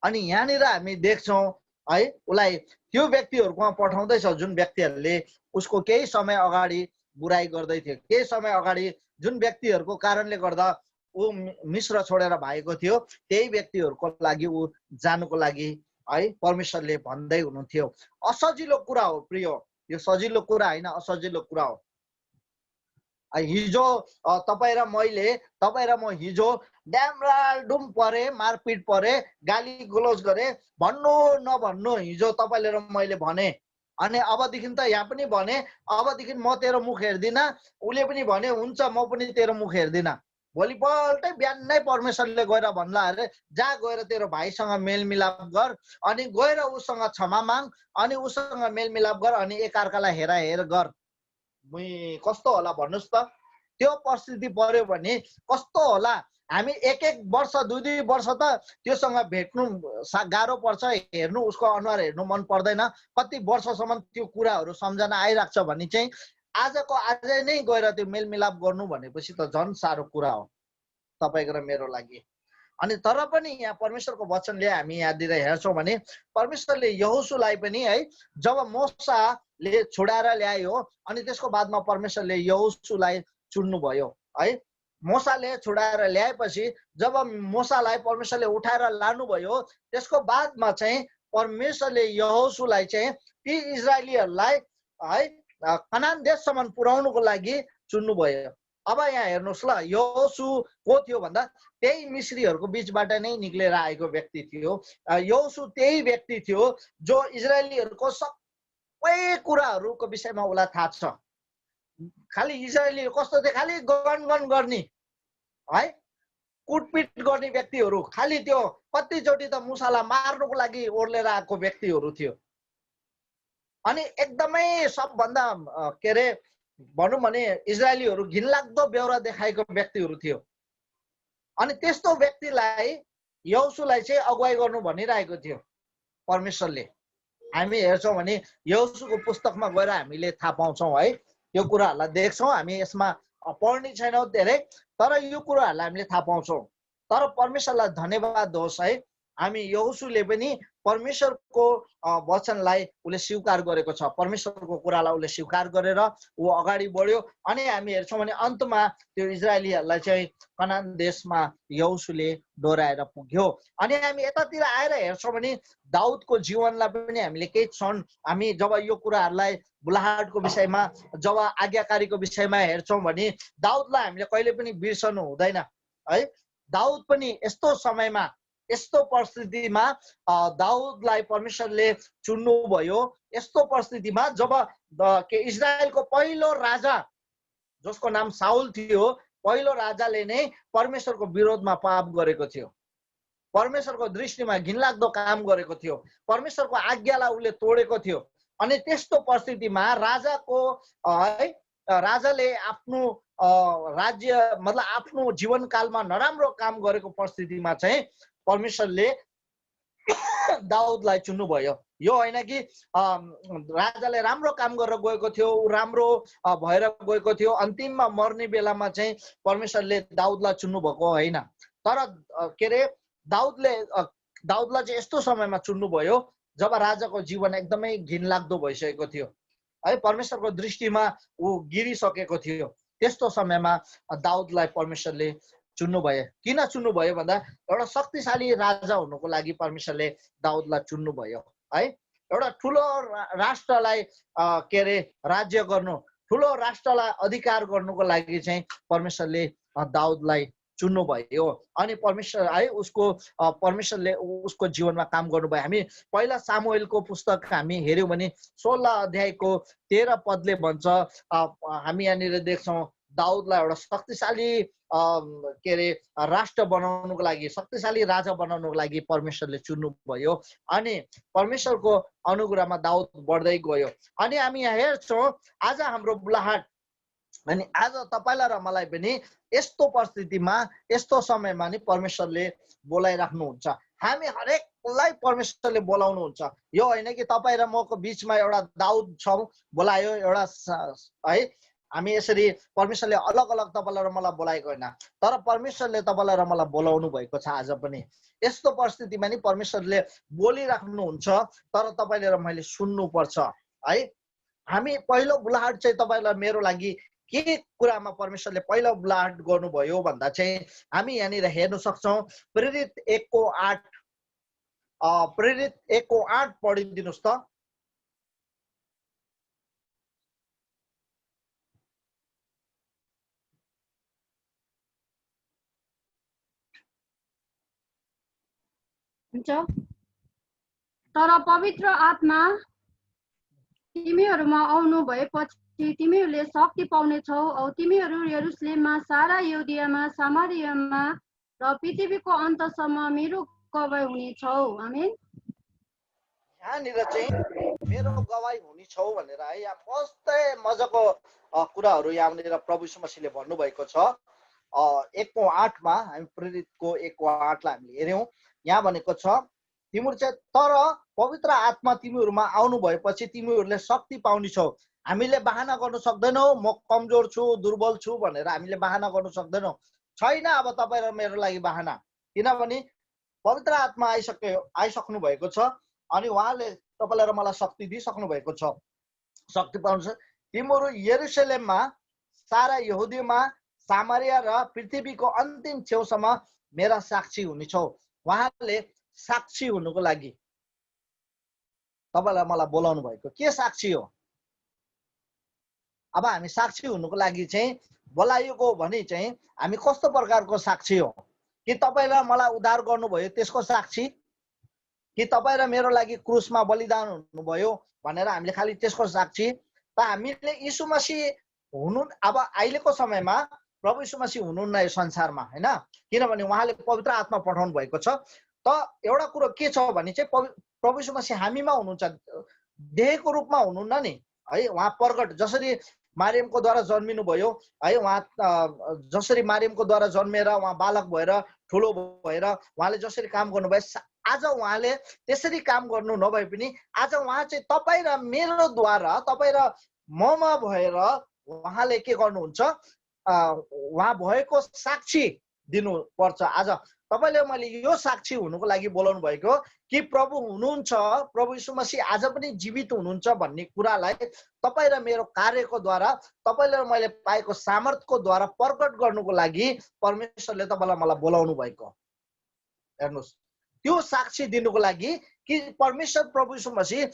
अनि यहाँनिर हामी देख्छौँ है, उसलाई त्यो व्यक्तिहरूकोमा पठाउँदैछ जुन व्यक्तिहरूले उसको केही समय अगाडि बुराई गर्दै थियो, केही समय अगाडि जुन व्यक्तिहरूको कारणले गर्दा ऊ मिश्र छोडेर भागेको थियो, त्यही व्यक्तिहरूको लागि ऊ जानुको लागि है परमेश्वरले भन्दै हुनुहुन्थ्यो। असजिलो कुरा हो प्रिय, यो सजिलो कुरा होइन, असजिलो कुरा हो। हिजो तपाईँ र म हिजो ड्यामराडुम परे, मारपिट परे, गाली गुलोज गरे, भन्नु नभन्नु हिजो तपाईँले र मैले भने, अनि अबदेखि त यहाँ पनि भने, अबदेखि म तेरो मुख हेर्दिनँ, उसले पनि भने हुन्छ म पनि तेरो मुख हेर्दिनँ। भोलिपल्टै बिहानै परमेश्वरले गएर भन्ला अरे, जा गएर तेरो भाइसँग मेलमिलाप गर, अनि गएर उसँग क्षमा माग, अनि उसँग मेलमिलाप गर, अनि एकअर्कालाई हेराहेर गर। कस्तो होला भन्नुहोस् त? त्यो परिस्थिति पर्यो भने कस्तो होला? हामी एक वर्ष 2 वर्ष त त्योसँग भेट्नु गाह्रो पर्छ, हेर्नु, उसको अनुहार हेर्नु मन पर्दैन, कति वर्षसम्म त्यो कुराहरू सम्झना आइराख्छ भने चाहिँ आजको आजै नै गएर त्यो मेलमिलाप गर्नु भनेपछि त झन् साह्रो कुरा हो तपाईँको र मेरो लागि। अनि तर पनि यहाँ परमेश्वरको वचनले हामी यहाँतिर हेर्छौँ भने परमेश्वरले यहोशुलाई पनि है, जब मोसाले छोडाएर ल्यायो अनि त्यसको बादमा परमेश्वरले यहोशुलाई चुन्नुभयो है। मोसाले छोडाएर ल्याएपछि जब मोसालाई परमेश्वरले उठाएर लानुभयो, त्यसको बादमा चाहिँ परमेश्वरले यहोशुलाई चाहिँ ती इजरायलीहरूलाई है कनान देशसम्म पुर्याउनुको लागि चुन्नुभयो। अब यहाँ हेर्नुहोस् ल, यहोशु को थियो भन्दा त्यही मिश्रीहरूको बीचबाट नै निक्लेर आएको व्यक्ति थियो। यहोशु त्यही व्यक्ति थियो जो इजरायलीहरूको सबै कुराहरूको विषयमा उसलाई थाहा छ। खालि इजरायलीहरू कस्तो थियो, खालि गनगन गर्ने है, कुटपिट गर्ने व्यक्तिहरू, खालि त्यो कतिचोटि त मुसालाई मार्नुको लागि ओर्लेर आएको व्यक्तिहरू थियो। अनि एकदमै सबभन्दा के अरे भनौँ भने इजरायलीहरू घिनलाग्दो बेहोरा देखाएको व्यक्तिहरू थियो। अनि त्यस्तो व्यक्तिलाई यहोशुलाई चाहिँ अगुवाई गर्नु भनिरहेको थियो परमेश्वरले। हामी हेर्छौँ भने यहोशुको पुस्तकमा गएर हामीले थाहा पाउँछौँ है, यो कुराहरूलाई देख्छौँ। हामी यसमा पढ्ने छैनौँ धेरै, तर यो कुराहरूलाई हामीले थाहा पाउँछौँ। तर परमेश्वरलाई धन्यवाद होस् है, हामी यहोशुले पनि परमेश्वरको वचनलाई उसले स्वीकार गरेको छ, परमेश्वरको कुरालाई उसले स्वीकार गरेर ऊ अगाडि बढ्यो। अनि हामी हेर्छौँ भने अन्तमा त्यो इजरायलीहरूलाई चाहिँ कनान देशमा यहोशुले डोराएर पुग्यो। अनि हामी यतातिर आएर हेर्छौँ भने दाउदको जीवनलाई पनि हामीले केही क्षण हामी जब यो कुराहरूलाई बुलाहाटको विषयमा, जब आज्ञाकारीको विषयमा हेर्छौँ भने दाउदलाई हामीले कहिले पनि बिर्सनु हुँदैन है। दाउद पनि यस्तो समयमा, यस्तो परिस्थितिमा दाउदलाई परमेश्वरले चुन्नुभयो। यस्तो परिस्थितिमा जब इजरायलको पहिलो राजा जसको नाम साउल थियो, पहिलो राजाले नै परमेश्वरको विरोधमा पाप गरेको थियो, परमेश्वरको दृष्टिमा घिनलाग्दो काम गरेको थियो, परमेश्वरको आज्ञालाई उसले तोडेको थियो। अनि त्यस्तो परिस्थितिमा राजाले आफ्नो राज्य मतलब आफ्नो जीवनकालमा नराम्रो काम गरेको परिस्थितिमा चाहिँ परमेश्वरले दाउदलाई चुन्नुभयो। यो होइन कि राजाले राम्रो काम गरेर गएको थियो, ऊ राम्रो भएर गएको थियो, अन्तिममा मर्ने बेलामा चाहिँ परमेश्वरले दाउदलाई चुन्नुभएको होइन। तर के अरे दाउदलाई चाहिँ यस्तो समयमा चुन्नुभयो जब राजाको जीवन एकदमै घिनलाग्दो भइसकेको थियो है, परमेश्वरको दृष्टिमा ऊ गिरिसकेको थियो। त्यस्तो समयमा दाउदलाई परमेश्वरले चुन्नुभयो। किन चुन्नुभयो भन्दा एउटा शक्तिशाली राजा हुनुको लागि परमेश्वरले दाउदलाई चुन्नुभयो है। एउटा ठुलो राष्ट्रलाई के अरे राज्य गर्नु, ठुलो राष्ट्रलाई अधिकार गर्नुको लागि चाहिँ परमेश्वरले दाउदलाई चुन्नुभयो अनि परमेश्वर है उसको परमेश्वरले उसको जीवनमा काम गर्नुभयो। हामी पहिला सामुएलको पुस्तक हामी हेऱ्यौँ भने 16 अध्यायको 13 पदले भन्छ हामी यहाँनिर देख्छौँ दाउदलाई एउटा शक्तिशाली के अरे राष्ट्र बनाउनुको लागि शक्तिशाली राजा बनाउनुको लागि परमेश्वरले चुन्नुभयो अनि परमेश्वरको अनुग्रहमा दाउद बढ्दै गयो। अनि हामी यहाँ हेर्छौँ आज हाम्रो बुलाहाट अनि आज तपाईलाई र मलाई पनि यस्तो परिस्थितिमा यस्तो समयमा नि परमेश्वरले बोलाइराख्नुहुन्छ। हामी हरेकलाई परमेश्वरले बोलाउनुहुन्छ। यो होइन कि तपाईँ र मको बिचमा एउटा दाउद छौँ बोलायो एउटा है हामी यसरी परमेश्वरले अलग अलग तपाईलाई र मलाई बोलाएको होइन, तर परमेश्वरले तपाईलाई र मलाई बोलाउनु भएको छ। आज पनि यस्तो परिस्थितिमा नि परमेश्वरले बोलिराख्नुहुन्छ, तर तपाईले र मैले सुन्नुपर्छ है। हामी पहिलो बुलाहाट चाहिँ तपाईलाई मेरो लागि के कुरामा परमेश्वरले पहिलो बुलाहाट गर्नुभयो भन्दा चाहिँ हामी यहाँनिर हेर्न सक्छौँ प्रेरित 1:8 पढिदिनुहोस् त।
तर पवित्र आत्मा तिमीहरूमा आउनु भएपछि तिमीहरूले शक्ति पाउनेछौ औ तिमीहरू यरुशलेममा सारा यहुदियामा सामरियामा र पृथ्वीको अन्तसम्म मेरो गवाह हुनेछौ। आमेन।
यहाँनिर चाहिँ मेरो गवाही हुनेछौ भनेर है यहाँ कस्तै मजाको कुराहरू यहाँनिर प्रभु यीशु मसीहले भन्नुभएको छ। 1:8 मा हामी प्रेरितको 1:8 लाई हामीले हेर्यौँ। यहाँ भनेको छ तिमीहरू चाहिँ तर पवित्र आत्मा तिमीहरूमा आउनु भएपछि तिमीहरूले शक्ति पाउनेछौ। हामीले बहाना गर्न सक्दैनौ म कमजोर छु दुर्बल छु भनेर हामीले बहाना गर्न सक्दैनौ। छैन अब तपाईँ र मेरो लागि बहाना, किनभने पवित्र आत्मा आइसक्नु भएको छ अनि उहाँले तपाईलाई र मलाई शक्ति दिइसक्नु भएको छ। शक्ति पाउनु तिमीहरू यरुशलेममा सारा यहुदीमा सामरिया र पृथ्वीको अन्तिम छेउसम्म मेरा साक्षी हुनेछौ। उहाँले साक्षी हुनुको लागि तपाईलाई मलाई बोलाउनु भएको के साक्षी हो? अब हामी साक्षी हुनुको लागि चाहिँ बोलाइएको भने चाहिँ हामी कस्तो प्रकारको साक्षी हो? कि तपाईलाई मलाई उद्धार गर्नुभयो त्यसको साक्षी, कि तपाईँ र मेरो लागि क्रुसमा बलिदान हुनुभयो भनेर हामीले खालि त्यसको साक्षी? त हामीले यीशु मसीह हुनु अब अहिलेको समयमा प्रभु यीशु मसीह हुनुहुन्न यो संसारमा हैन, किनभने उहाँले पवित्र आत्मा पठाउनु भएको छ। त एउटा कुरो के छ भने चाहिँ प्रभु यीशु मसीह हामीमा हुनुहुन्छ, देहको रूपमा हुनुहुन्न नि है। उहाँ प्रकट जसरी मारियमको द्वारा जन्मिनु भयो है, उहाँ जसरी मारियमको द्वारा जन्मेर उहाँ बालक भएर ठुलो भएर उहाँले जसरी काम गर्नुभयो आज उहाँले त्यसरी काम गर्नु नभए पनि आज उहाँ चाहिँ तपाईँ र मेरो द्वारा तपाईँ र ममा भएर उहाँले के गर्नुहुन्छ उहाँ भएको साक्षी दिनुपर्छ। आज तपाईले मैले यो साक्षी हुनुको लागि बोलाउनु भएको कि प्रभु हुनुहुन्छ, प्रभु यीशु मसीह आज पनि जीवित हुनुहुन्छ भन्ने कुरालाई तपाईँ र मेरो कार्यको द्वारा तपाईले र मैले पाएको सामर्थ्यको द्वारा प्रकट गर्नुको लागि परमेश्वरले तपाईलाई मलाई बोलाउनु भएको। हेर्नुहोस् त्यो साक्षी दिनुको लागि कि परमेश्वर प्रभु यीशु मसीह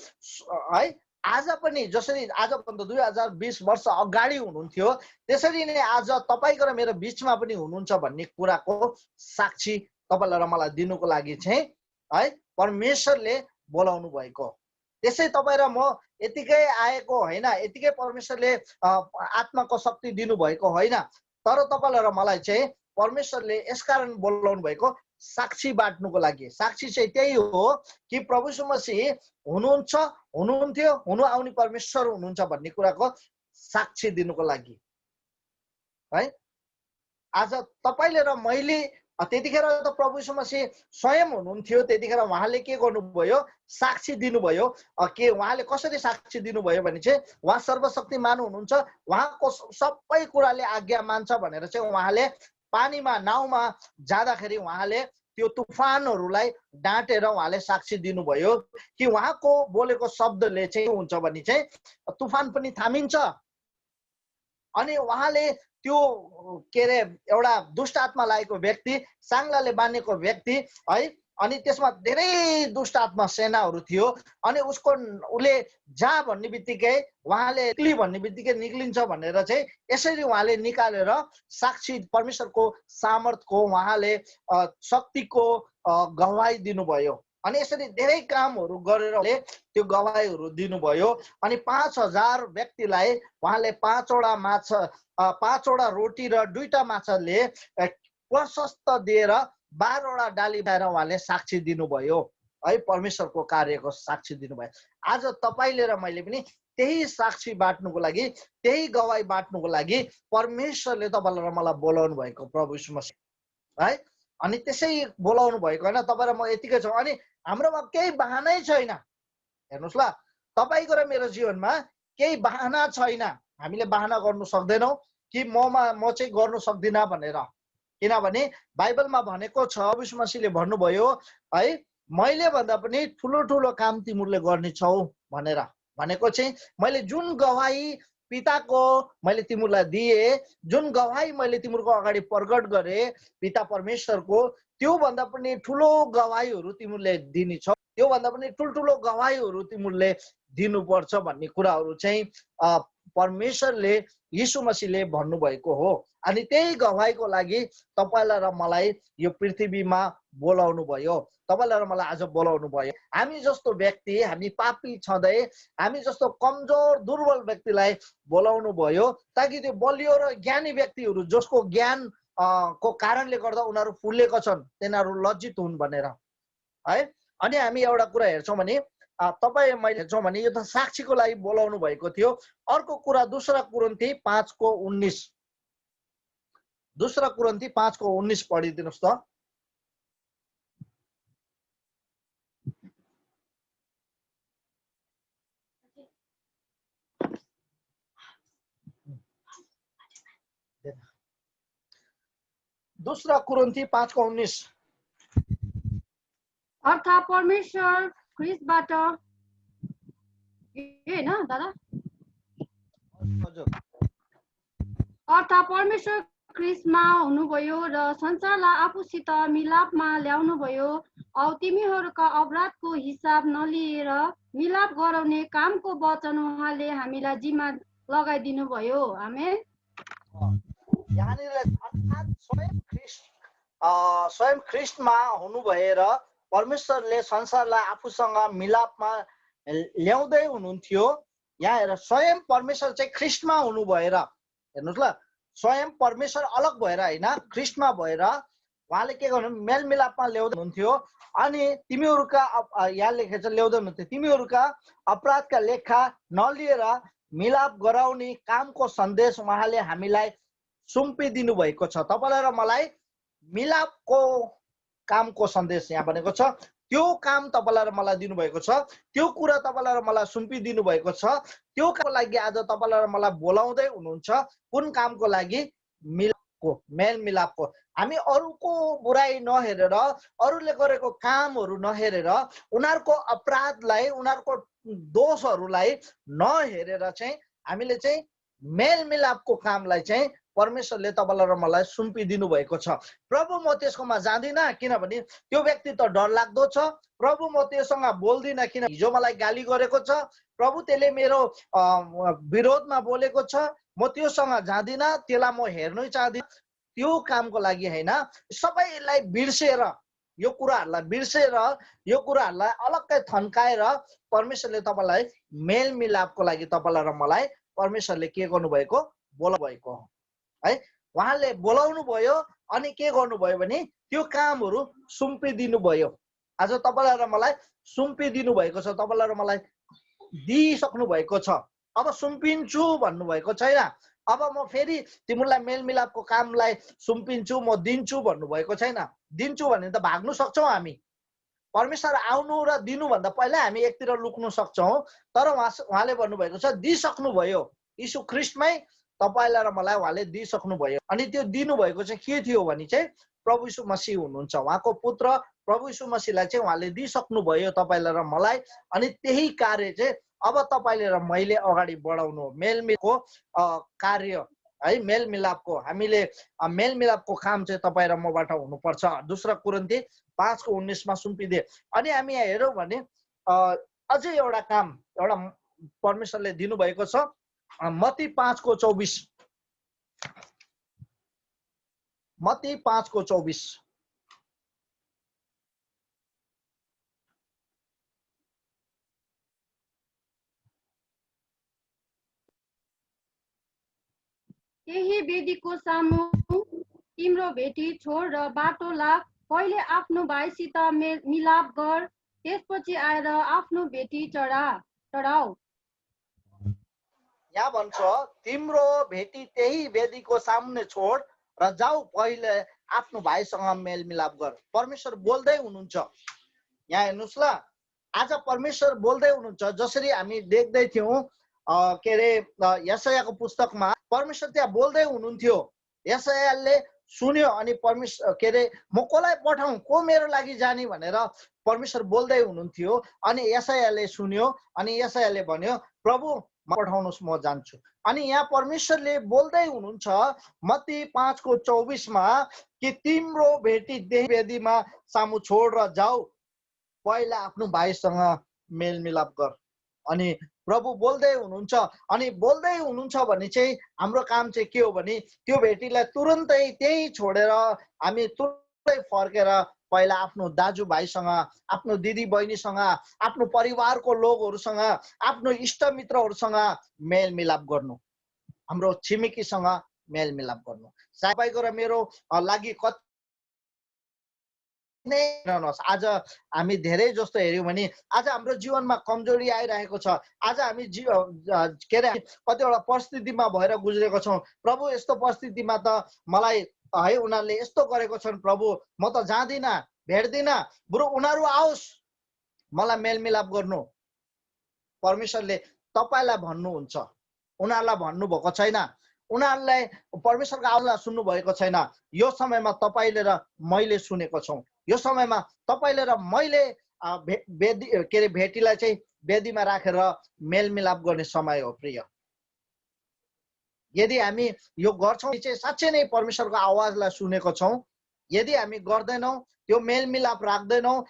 है आज पनि जसरी आजभन्दा 2020 वर्ष अगाडि हुनुहुन्थ्यो त्यसरी नै आज तपाईको र मेरो बिचमा पनि हुनुहुन्छ भन्ने कुराको साक्षी तपाईलाई र मलाई दिनुको लागि चाहिँ है परमेश्वरले बोलाउनु भएको। त्यसै तपाईँ र म यतिकै आएको होइन, यतिकै परमेश्वरले आत्माको शक्ति दिनुभएको होइन, तर तपाईलाई र मलाई चाहिँ परमेश्वरले यसकारण बोलाउनु भएको साक्षी बाँड्नुको लागि। साक्षी चाहिँ त्यही हो कि प्रभु यीशु मसीह हुनुहुन्छ, हुनुहुन्थ्यो, हुनु आउने परमेश्वर हुनुहुन्छ भन्ने कुराको साक्षी दिनुको लागि है। आज तपाईले र मैले त्यतिखेर त प्रभु यीशु मसीह स्वयं हुनुहुन्थ्यो, त्यतिखेर उहाँले के गर्नुभयो साक्षी दिनुभयो। के उहाँले कसरी साक्षी दिनुभयो भने चाहिँ उहाँ सर्वशक्तिमान हुनुहुन्छ, उहाँको सबै कुराले आज्ञा मान्छ भनेर चाहिँ उहाँले पानीमा नाउमा जाँदाखेरि उहाँले त्यो तुफानहरूलाई डाँटेर उहाँले साक्षी दिनुभयो कि उहाँको बोलेको शब्दले चाहिँ हुन्छ भने चाहिँ तुफान पनि थामिन्छ। अनि उहाँले त्यो के अरे एउटा दुष्ट आत्मा लागेको व्यक्ति, साङ्लाले बाँधेको व्यक्ति है अनि त्यसमा धेरै दुष्ट आत्मा सेनाहरू थियो अनि उसले जा भन्ने बित्तिकै उहाँले निक्ली भन्ने बित्तिकै निक्लिन्छ भनेर चाहिँ यसरी उहाँले निकालेर साक्षी परमेश्वरको सामर्थको उहाँले शक्तिको गवाही दिनुभयो अनि यसरी धेरै कामहरू गरेर त्यो गवाहीहरू दिनुभयो अनि 5000 व्यक्तिलाई उहाँले 5वटा माछा 5वटा रोटी र 2टा माछाले प्रशस्त दिएर 12वटा डाली बाएर उहाँले साक्षी दिनुभयो है परमेश्वरको कार्यको साक्षी दिनुभयो आज तपाईले र मैले पनि त्यही साक्षी बाट्नुको लागि त्यही गवाही बाट्नुको लागि परमेश्वरले तपाईलाई र मलाई बोलाउनु भएको प्रभु यीशु मसीह है अनि त्यसै बोलाउनु भएको हैन तपाई र म यतिकै छौं अनि हाम्रोमा केही बहानै छैन हेर्नुस् ल तपाईको र मेरो जीवनमा केही बहाना छैन हामीले बहाना गर्न सक्दैनौं कि म चाहिँ गर्न सक्दिन भनेर किनभने बाइबलमा भनेको छ यीशु मसीहले भन्नुभयो है मैले भन्दा पनि ठुलो ठुलो काम तिमीहरूले गर्ने छौ भनेर भनेको चाहिँ मैले जुन गवाही पिताको मैले तिमीलाई दिए जुन गवाही मैले तिमीहरूको अगाडि प्रकट गरे पिता परमेश्वरको त्यो भन्दा पनि ठुलो गवाहीहरू तिमीहरूले दिने छौ त्यो भन्दा पनि ठुलठुलो गवाहीहरू तिमीहरूले दिनुपर्छ भन्ने कुराहरू चाहिँ परमेश्वरले यीशु मसीहले भन्नुभएको हो अनि त्यही गवाहीको लागि तपाईलाई र मलाई यो पृथ्वीमा बोलाउनु भयो तपाईलाई र मलाई आज बोलाउनु भयो हामी जस्तो व्यक्ति हामी पापी छँदै हामी जस्तो कमजोर दुर्बल व्यक्तिलाई बोलाउनु भयो ताकि त्यो बलियो र ज्ञानी व्यक्तिहरू जसको ज्ञान को कारणले गर्दा उनीहरू फुलेका छन् तिनीहरू लज्जित हुन् भनेर है अनि हामी एउटा कुरा हेर्छौं भने तपाई मैले हेर्छौं भने यो त साक्षीको लागि बोलाउनु भएको थियो अर्को कुरा दूसरा कुरिन्थी 5:19 दूसरा कुरिन्थी 5:19 पढिदिनुस् त दूसरा कुरिन्थी 5:19
अर्थात् परमेश्वर ख्रीष्टबाट हैन दादा अर्थात् परमेश्वर ख्रीष्टमा हुनुभयो र संसारलाई आफूसित मिलापमा ल्याउनुभयो औ तिमीहरूका अपराधको हिसाब नलिएर मिलाप गराउने कामको वचन उहाँले हामीलाई जिम्मा लगाइदिनु भयो आमेन
यहाँनिर अर्थात् स्वयं ख्रीष्टमा हुनु भएर परमेश्वरले संसारलाई आफूसँग मिलापमा ल्याउँदै हुनुहुन्थ्यो यहाँ हेर स्वयं परमेश्वर चाहिँ ख्रीष्टमा हुनु भएर हेर्नुस् ल स्वयं परमेश्वर अलग भएर हैन ख्रीष्टमा भएर उहाँले के गर्नु मेलमिलापमा ल्याउँदै हुनुहुन्थ्यो अनि तिमीहरूका यहाँ लेखेको छ ल्याउँदै हुनुहुन्थ्यो तिमीहरूका अपराधका लेखा नलिएर मिलाप गराउने कामको सन्देश उहाँले हामीलाई सुम्पिदिनु भएको छ तपाईलाई र मलाई मिलापको कामको सन्देश यहाँ भनेको छ त्यो काम तपाईलाई र मलाई दिनुभएको छ त्यो कुरा तपाईलाई र मलाई सुम्पिदिनु भएको छ त्यो कामको लागि आज तपाईलाई र मलाई बोलाउँदै हुनुहुन्छ कुन कामको लागि मिलापको मेलमिलापको हामी अरूको बुराई नहेरेर अरूले गरेको कामहरू नहेरेर उनीहरूको अपराधलाई उनीहरूको दोषहरूलाई नहेरेर चाहिँ हामीले चाहिँ मेलमिलापको कामलाई चाहिँ परमेश्वरले तपाईलाई र मलाई सुम्पिदिनु भएको छ प्रभु म त्यसकोमा जाँदिन किनभने त्यो व्यक्ति त डरलाग्दो छ प्रभु म त्योसँग बोल्दिन किन हिजो मलाई गाली गरेको छ प्रभु त्यसले मेरो विरोधमा बोलेको छ म त्योसँग जाँदिन त्यसलाई म हेर्नै चाहदिन त्यो कामको लागि हैन सबैलाई बिर्सेर यो कुराहरूलाई बिर्सेर यो कुराहरूलाई अलग्गै थन्काएर परमेश्वरले तपाईलाई मेलमिलापको लागि तपाईलाई र मलाई परमेश्वरले के गर्नुभएको बोलाउनुभएको हो है उहाँले बोलाउनु भयो अनि के गर्नुभयो भने त्यो कामहरू सुम्पिदिनु भयो आज तपाईलाई र मलाई सुम्पिदिनु भएको छ तपाईलाई र मलाई दिइसक्नु भएको छ अब सुम्पिन्छु भन्नुभएको छैन अब म फेरि तिमीलाई मेलमिलापको कामलाई सुम्पिन्छु म दिन्छु भन्नुभएको छैन दिन्छु भने त भाग्नु सक्छौँ हामी परमेश्वर आउनु र दिनु भन्दा पहिला हामी एकतिर लुक्नु सक्छौँ तर उहाँले भन्नुभएको छ दिइसक्नु भयो यीशु ख्रीष्टमै तपाईलाई र मलाई उहाँले दिइसक्नु भयो अनि त्यो दिनुभएको चाहिँ के थियो भने चाहिँ प्रभु यीशु मसीह हुनुहुन्छ उहाँको पुत्र प्रभु यीशु मसीहलाई चाहिँ उहाँले दिइसक्नु भयो तपाईलाई र मलाई अनि त्यही कार्य चाहिँ अब तपाईले र मैले अगाडि बढाउनु मेलमिलापको कार्य है मेलमिलापको हामीले मेलमिलापको काम चाहिँ तपाईँ र मबाट हुनुपर्छ। दोस्रो कोरिन्थी 5:19 सुम्पिदिए। अनि हामी यहाँ हेरौँ भने अझै एउटा काम एउटा परमेश्वरले दिनुभएको छ। मत्ती 5:24 मत्ती 5:24
त्यही वेदीको सामु तिम्रो भेटी छोड र बाटो लाग। पहिले आफ्नो भाइसित मिलाप गर, त्यसपछि आएर आफ्नो भेटी चढाऊ।
यहाँ भन्छ तिम्रो भेटी त्यही वेदीको सामुन्ने छोड र जाऊ, पहिले आफ्नो भाइसँग मेलमिलाप गर। परमेश्वर बोल्दै हुनुहुन्छ। यहाँ हेर्नुहोस् ल, आज परमेश्वर बोल्दै हुनुहुन्छ। जसरी हामी देख्दै थियौँ के अरे यशायाको पुस्तकमा परमेश्वर त्यहाँ बोल्दै हुनुहुन्थ्यो। यशायाले सुन्यो अनि परमेश्वर के अरे म कसलाई पठाउँ, को मेरो लागि जाने भनेर परमेश्वर बोल्दै हुनुहुन्थ्यो। अनि यशायाले सुन्यो अनि यशायाले भन्यो प्रभु पठाउनुहोस्, म जान्छु। अनि यहाँ परमेश्वरले बोल्दै हुनुहुन्छ मत्ती 5:24 कि तिम्रो भेटी त्यही वेदीमा सामु छोड र जाऊ, पहिला आफ्नो भाइसँग मेलमिलाप गर। अनि प्रभु बोल्दै हुनुहुन्छ। अनि बोल्दै हुनुहुन्छ भने चाहिँ हाम्रो काम चाहिँ के हो भने त्यो भेटीलाई तुरुन्तै त्यही छोडेर हामी तुरुन्तै फर्केर पहिला आफ्नो दाजुभाइसँग, आफ्नो दिदी बहिनीसँग, आफ्नो परिवारको लोकहरूसँग, आफ्नो इष्टमित्रहरूसँग मेलमिलाप गर्नु, हाम्रो छिमेकीसँग मेलमिलाप गर्नु। तपाईँको र मेरो लागि कति आज हामी धेरै जस्तो हेऱ्यौँ भने आज हाम्रो जीवनमा कमजोरी आइरहेको छ। आज हामी के अरे कतिवटा परिस्थितिमा भएर गुज्रेको छौँ। प्रभु यस्तो परिस्थितिमा त मलाई है उनीहरूले यस्तो गरेको छन्, प्रभु म त जाँदिनँ, भेट्दिनँ, बरु उनीहरू आओस् मलाई मेलमिलाप गर्नु। परमेश्वरले तपाईँलाई भन्नुहुन्छ, उनीहरूलाई भन्नुभएको छैन। उनीहरूलाई परमेश्वरको आवाजलाई सुन्नु भएको छैन। यो समयमा तपाईँले र मैले सुनेको छौँ। यो समयमा तपाईँले र मैले वेदी के अरे भेटीलाई चाहिँ वेदीमा राखेर मेलमिलाप गर्ने समय हो प्रिय। यदि हामी यो गर्छौँ चाहिँ साँच्चै नै परमेश्वरको आवाजलाई सुनेको छौँ। यदि हामी गर्दैनौँ, त्यो मेलमिलाप राख्दैनौँ,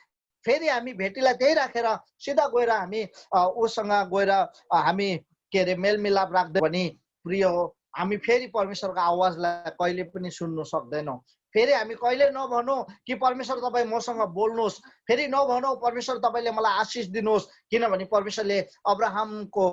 फेरि हामी भेटीलाई त्यही राखेर सिधा गएर हामी उसँग गएर हामी के अरे मेलमिलाप राख्दै भने प्रिय हो, हामी फेरि परमेश्वरको आवाजलाई कहिले पनि सुन्नु सक्दैनौँ। फेरि हामी कहिले नभनौँ कि परमेश्वर तपाईँ मसँग बोल्नुहोस्, फेरि नभनौँ परमेश्वर तपाईँले मलाई आशिष दिनुहोस्, किनभने परमेश्वरले अब्राहमको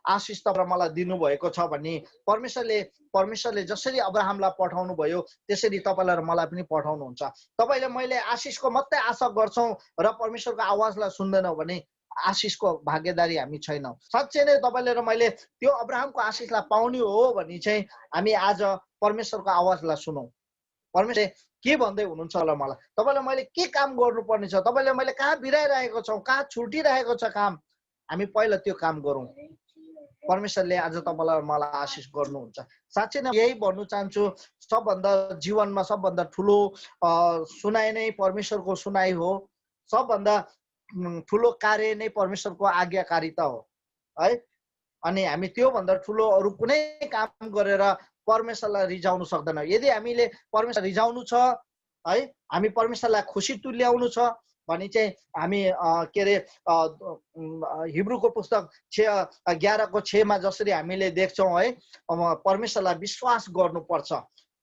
आशिष तपाईँ मलाई दिनुभएको छ भने परमेश्वरले जसरी अब्राहमलाई पठाउनु भयो त्यसरी तपाईँलाई र मलाई पनि पठाउनुहुन्छ। तपाईँले मैले आशिषको मात्रै आशा गर्छौँ र परमेश्वरको आवाजलाई सुन्दैनौँ भने आशिषको भागीदारी हामी छैनौँ। साँच्चै नै तपाईँले र मैले त्यो अब्राहमको आशिषलाई पाउने हो भने चाहिँ हामी आज परमेश्वरको आवाजलाई सुनौँ। परमेश्वरले के भन्दै हुनुहुन्छ होला मलाई, तपाईँले मैले के काम गर्नुपर्ने छ, तपाईँले मैले कहाँ बिराइरहेको छौँ, कहाँ छुटिरहेको छ काम, हामी पहिला त्यो काम गरौँ। परमेश्वरले आज तपाईँलाई मलाई आशिष गर्नुहुन्छ। साँच्चै नै यही भन्नु चाहन्छु, सबभन्दा जीवनमा सबभन्दा ठुलो सुनाइ नै परमेश्वरको सुनाइ हो। सबभन्दा ठुलो कार्य नै परमेश्वरको आज्ञाकारिता हो है। अनि हामी त्योभन्दा ठुलो अरू कुनै काम गरेर परमेश्वरलाई रिझाउनु सक्दैनौँ। यदि हामीले परमेश्वर रिझाउनु छ है, हामी परमेश्वरलाई खुसी तुल्याउनु छ भने चाहिँ हामी के अरे हिब्रूको पुस्तक 11:6 जसरी हामीले देख्छौँ है, परमेश्वरलाई विश्वास गर्नुपर्छ।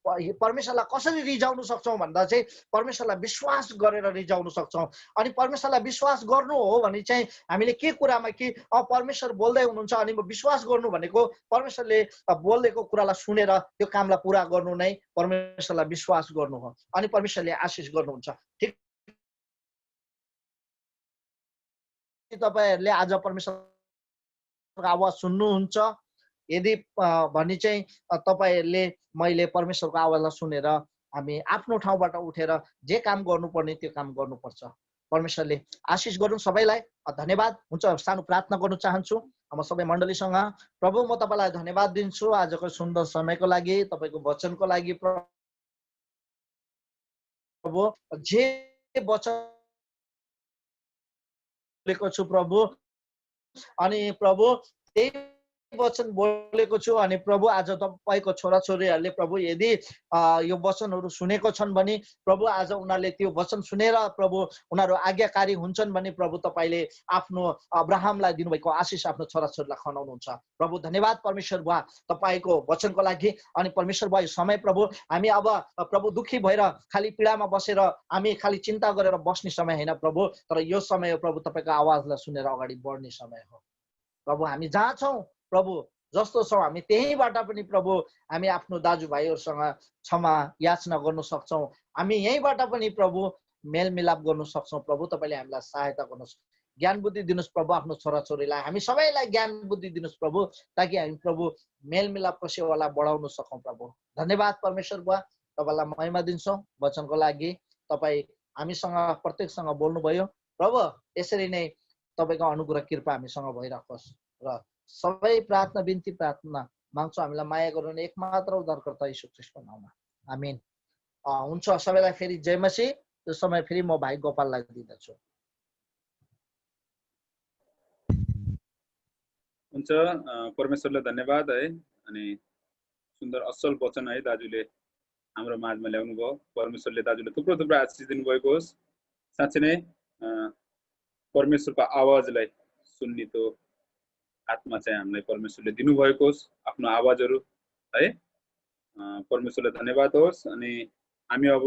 परमेश्वरलाई कसरी रिझाउनु सक्छौँ भन्दा चाहिँ परमेश्वरलाई विश्वास गरेर रिझाउनु सक्छौँ। अनि परमेश्वरलाई विश्वास गर्नु हो भने चाहिँ हामीले के कुरामा कि परमेश्वर बोल्दै हुनुहुन्छ अनि विश्वास गर्नु भनेको परमेश्वरले बोलेको कुरालाई सुनेर त्यो कामलाई पुरा गर्नु नै परमेश्वरलाई विश्वास गर्नु हो। अनि परमेश्वरले आशिष गर्नुहुन्छ। ठिक तपाईँहरूले आज परमेश्वरको आवाज सुन्नुहुन्छ यदि भने चाहिँ तपाईँहरूले मैले परमेश्वरको आवाजलाई सुनेर हामी आफ्नो ठाउँबाट उठेर जे काम गर्नुपर्ने त्यो काम गर्नुपर्छ। परमेश्वरले आशिष गरौँ सबैलाई। धन्यवाद हुन्छ। सानो प्रार्थना गर्न चाहन्छु म सबै मण्डलीसँग। प्रभु म तपाईँलाई धन्यवाद दिन्छु आजको सुन्दर समयको लागि, तपाईँको वचनको लागि। प्रभु जे वचन छु प्रभु, अनि प्रभु त्यही वचन बोलेको छु अनि प्रभु आज तपाईको छोराछोरीहरूले प्रभु यदि यो वचनहरू सुनेको छन् भने प्रभु आज उनीहरूले त्यो वचन सुनेर प्रभु उनीहरू आज्ञाकारी हुन्छन् भने प्रभु तपाईले आफ्नो अब्राहमलाई दिनुभएको आशिष आफ्नो छोराछोरीलाई खनाउनुहुन्छ। प्रभु धन्यवाद परमेश्वर बुवा तपाईको वचनको लागि। अनि परमेश्वर बुवा यो समय प्रभु हामी अब प्रभु दुखी भएर खाली पीडामा बसेर हामी खाली चिन्ता गरेर बस्ने समय होइन प्रभु, तर यो समय प्रभु तपाईको आवाजलाई सुनेर अगाडि बढ्ने समय हो। प्रभु हामी जहाँ छौँ प्रभु जस्तो छौँ हामी त्यहीबाट पनि प्रभु हामी आफ्नो दाजुभाइहरूसँग क्षमा याचना गर्न सक्छौँ। हामी यहीँबाट पनि प्रभु मेलमिलाप गर्न सक्छौँ। प्रभु तपाईले हामीलाई सहायता गर्नुहोस्, ज्ञान बुद्धि दिनुहोस् प्रभु आफ्नो छोराछोरीलाई, हामी सबैलाई ज्ञान बुद्धि दिनुहोस् प्रभु, ताकि हामी प्रभु मेलमिलापको सेवालाई बढाउन सकौँ। प्रभु धन्यवाद परमेश्वर बुवा तपाईलाई महिमा दिन्छौँ वचनको लागि। तपाईँ हामीसँग प्रत्येकसँग बोल्नुभयो प्रभु, यसरी नै तपाईको अनुग्रह कृपा हामीसँग भइराखोस् र सबै प्रार्थना बिन्ती प्रार्थना माग्छौँ हामीलाई माया गर्नु एकमात्र उद्धारकर्ता यीशु ख्रीष्टको नाममा, आमेन। हुन्छ सबैलाई फेरि जय मसीह। त्यो समय फेरि म भाइ गोपाललाई दिँदछु।
हुन्छ, परमेश्वरलाई धन्यवाद है। अनि सुन्दर असल वचन है दाजुले हाम्रो माझमा ल्याउनु भयो। परमेश्वरले दाजुले थुप्रो थुप्रो आशिष दिनुभएको होस्। साँच्चै नै परमेश्वरको आवाजलाई सुन्ने त्यो आत्मा चाहिँ हामीलाई परमेश्वरले दिनुभएको होस्, आफ्नो आवाजहरू है। परमेश्वरलाई धन्यवाद होस्। अनि हामी अब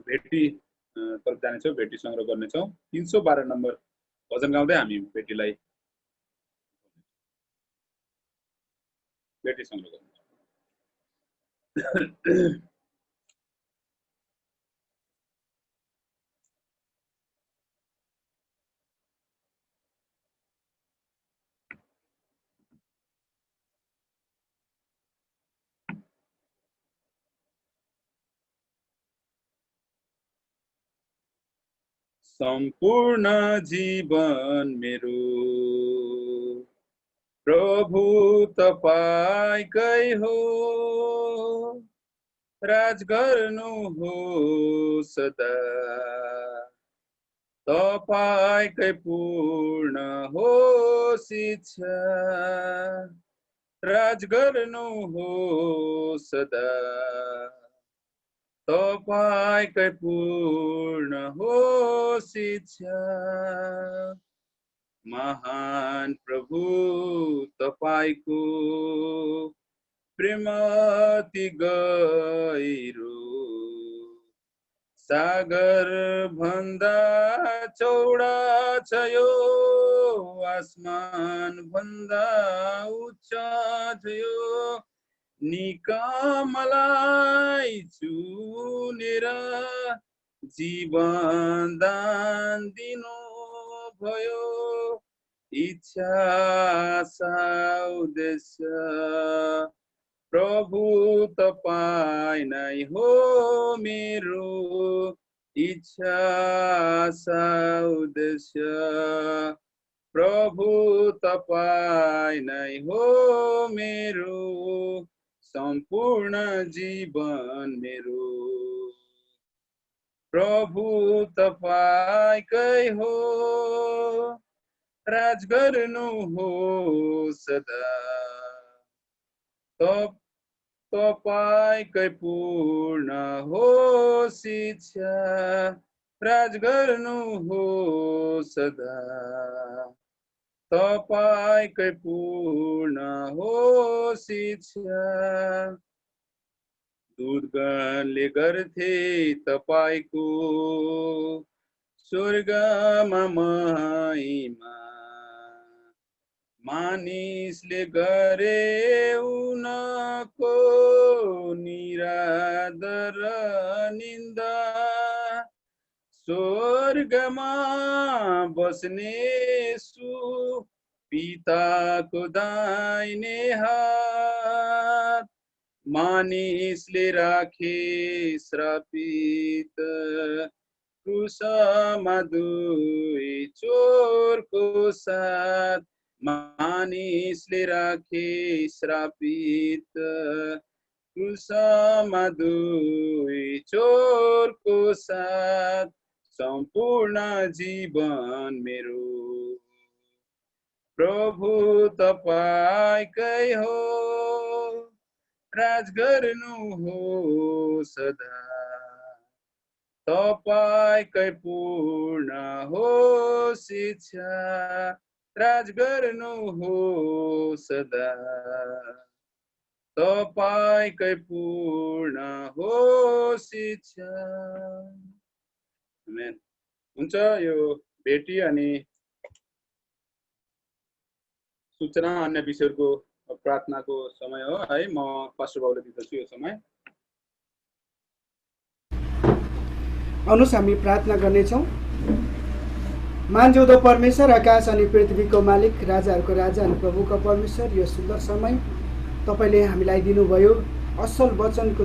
भेटी तर्फ जानेछौँ, भेटी सङ्ग्रह गर्नेछौँ। 312 नम्बर भजन गाउँदै हामी भेटीलाई भेटी सङ्ग्रह गर्नेछौँ। सम्पूर्ण जीवन मेरो प्रभु तपाईकै हो, राज गर्नु हो सदा तपाईकै पूर्ण हो शिक्षा, राज गर्नु हो सदा तपाईकै पूर्ण हो शिक्षा। महान प्रभु तपाईको प्रेम अति गहिरो, सागर भन्दा चौडा छ यो, आसमान भन्दा उच्च छ यो। निकमलाई चुनेर जीवन दान दिनु भयो, इच्छा उद्देश्य प्रभु तपाईँ नै हो मेरो, इच्छा उद्देश्य प्रभु तपाईँ नै हो मेरो, सम्पूर्ण जीवन मेरो प्रभु तपाईकै हो, राज गर्नु हो सदा तपाईकै पूर्ण हो शिक्षा, राज गर्नु हो सदा तपाईकै पूर्ण हो शिक्षा। दूतगणले गर्थे तपाईको स्वर्गमा महिमा, मानिसले गरे उनको निरादर निन्दा, स्वर्गमा बस्ने सु पिताको दाहिने हात, मानिसले राखे श्रापित क्रुसमा दुई चोरको साथ, मानिसले राखे श्रापित क्रुसमा दुई चोरको साथ, सम्पूर्ण जीवन मेरो प्रभु तपाईकै हो, राज गर्नु हो सदा, तपाईकै पूर्ण हो शिक्षा, राज गर्नु हो सदा, तपाईकै पूर्ण हो शिक्षा। आमेन। हुन्छ, यो भेटी अनि सूचना अन्य विषयहरूको प्रार्थनाको समय हो है। म पास्टर बाबुले दिँदछु यो समय।
आउनुहोस् हामी प्रार्थना गर्नेछौँ। मानजिउँदो परमेश्वर, आकाश अनि पृथ्वीको मालिक, राजाहरूको राजा अनि प्रभुको परमेश्वर, यो सुन्दर समय तपाईँले हामीलाई दिनुभयो। असल वचनको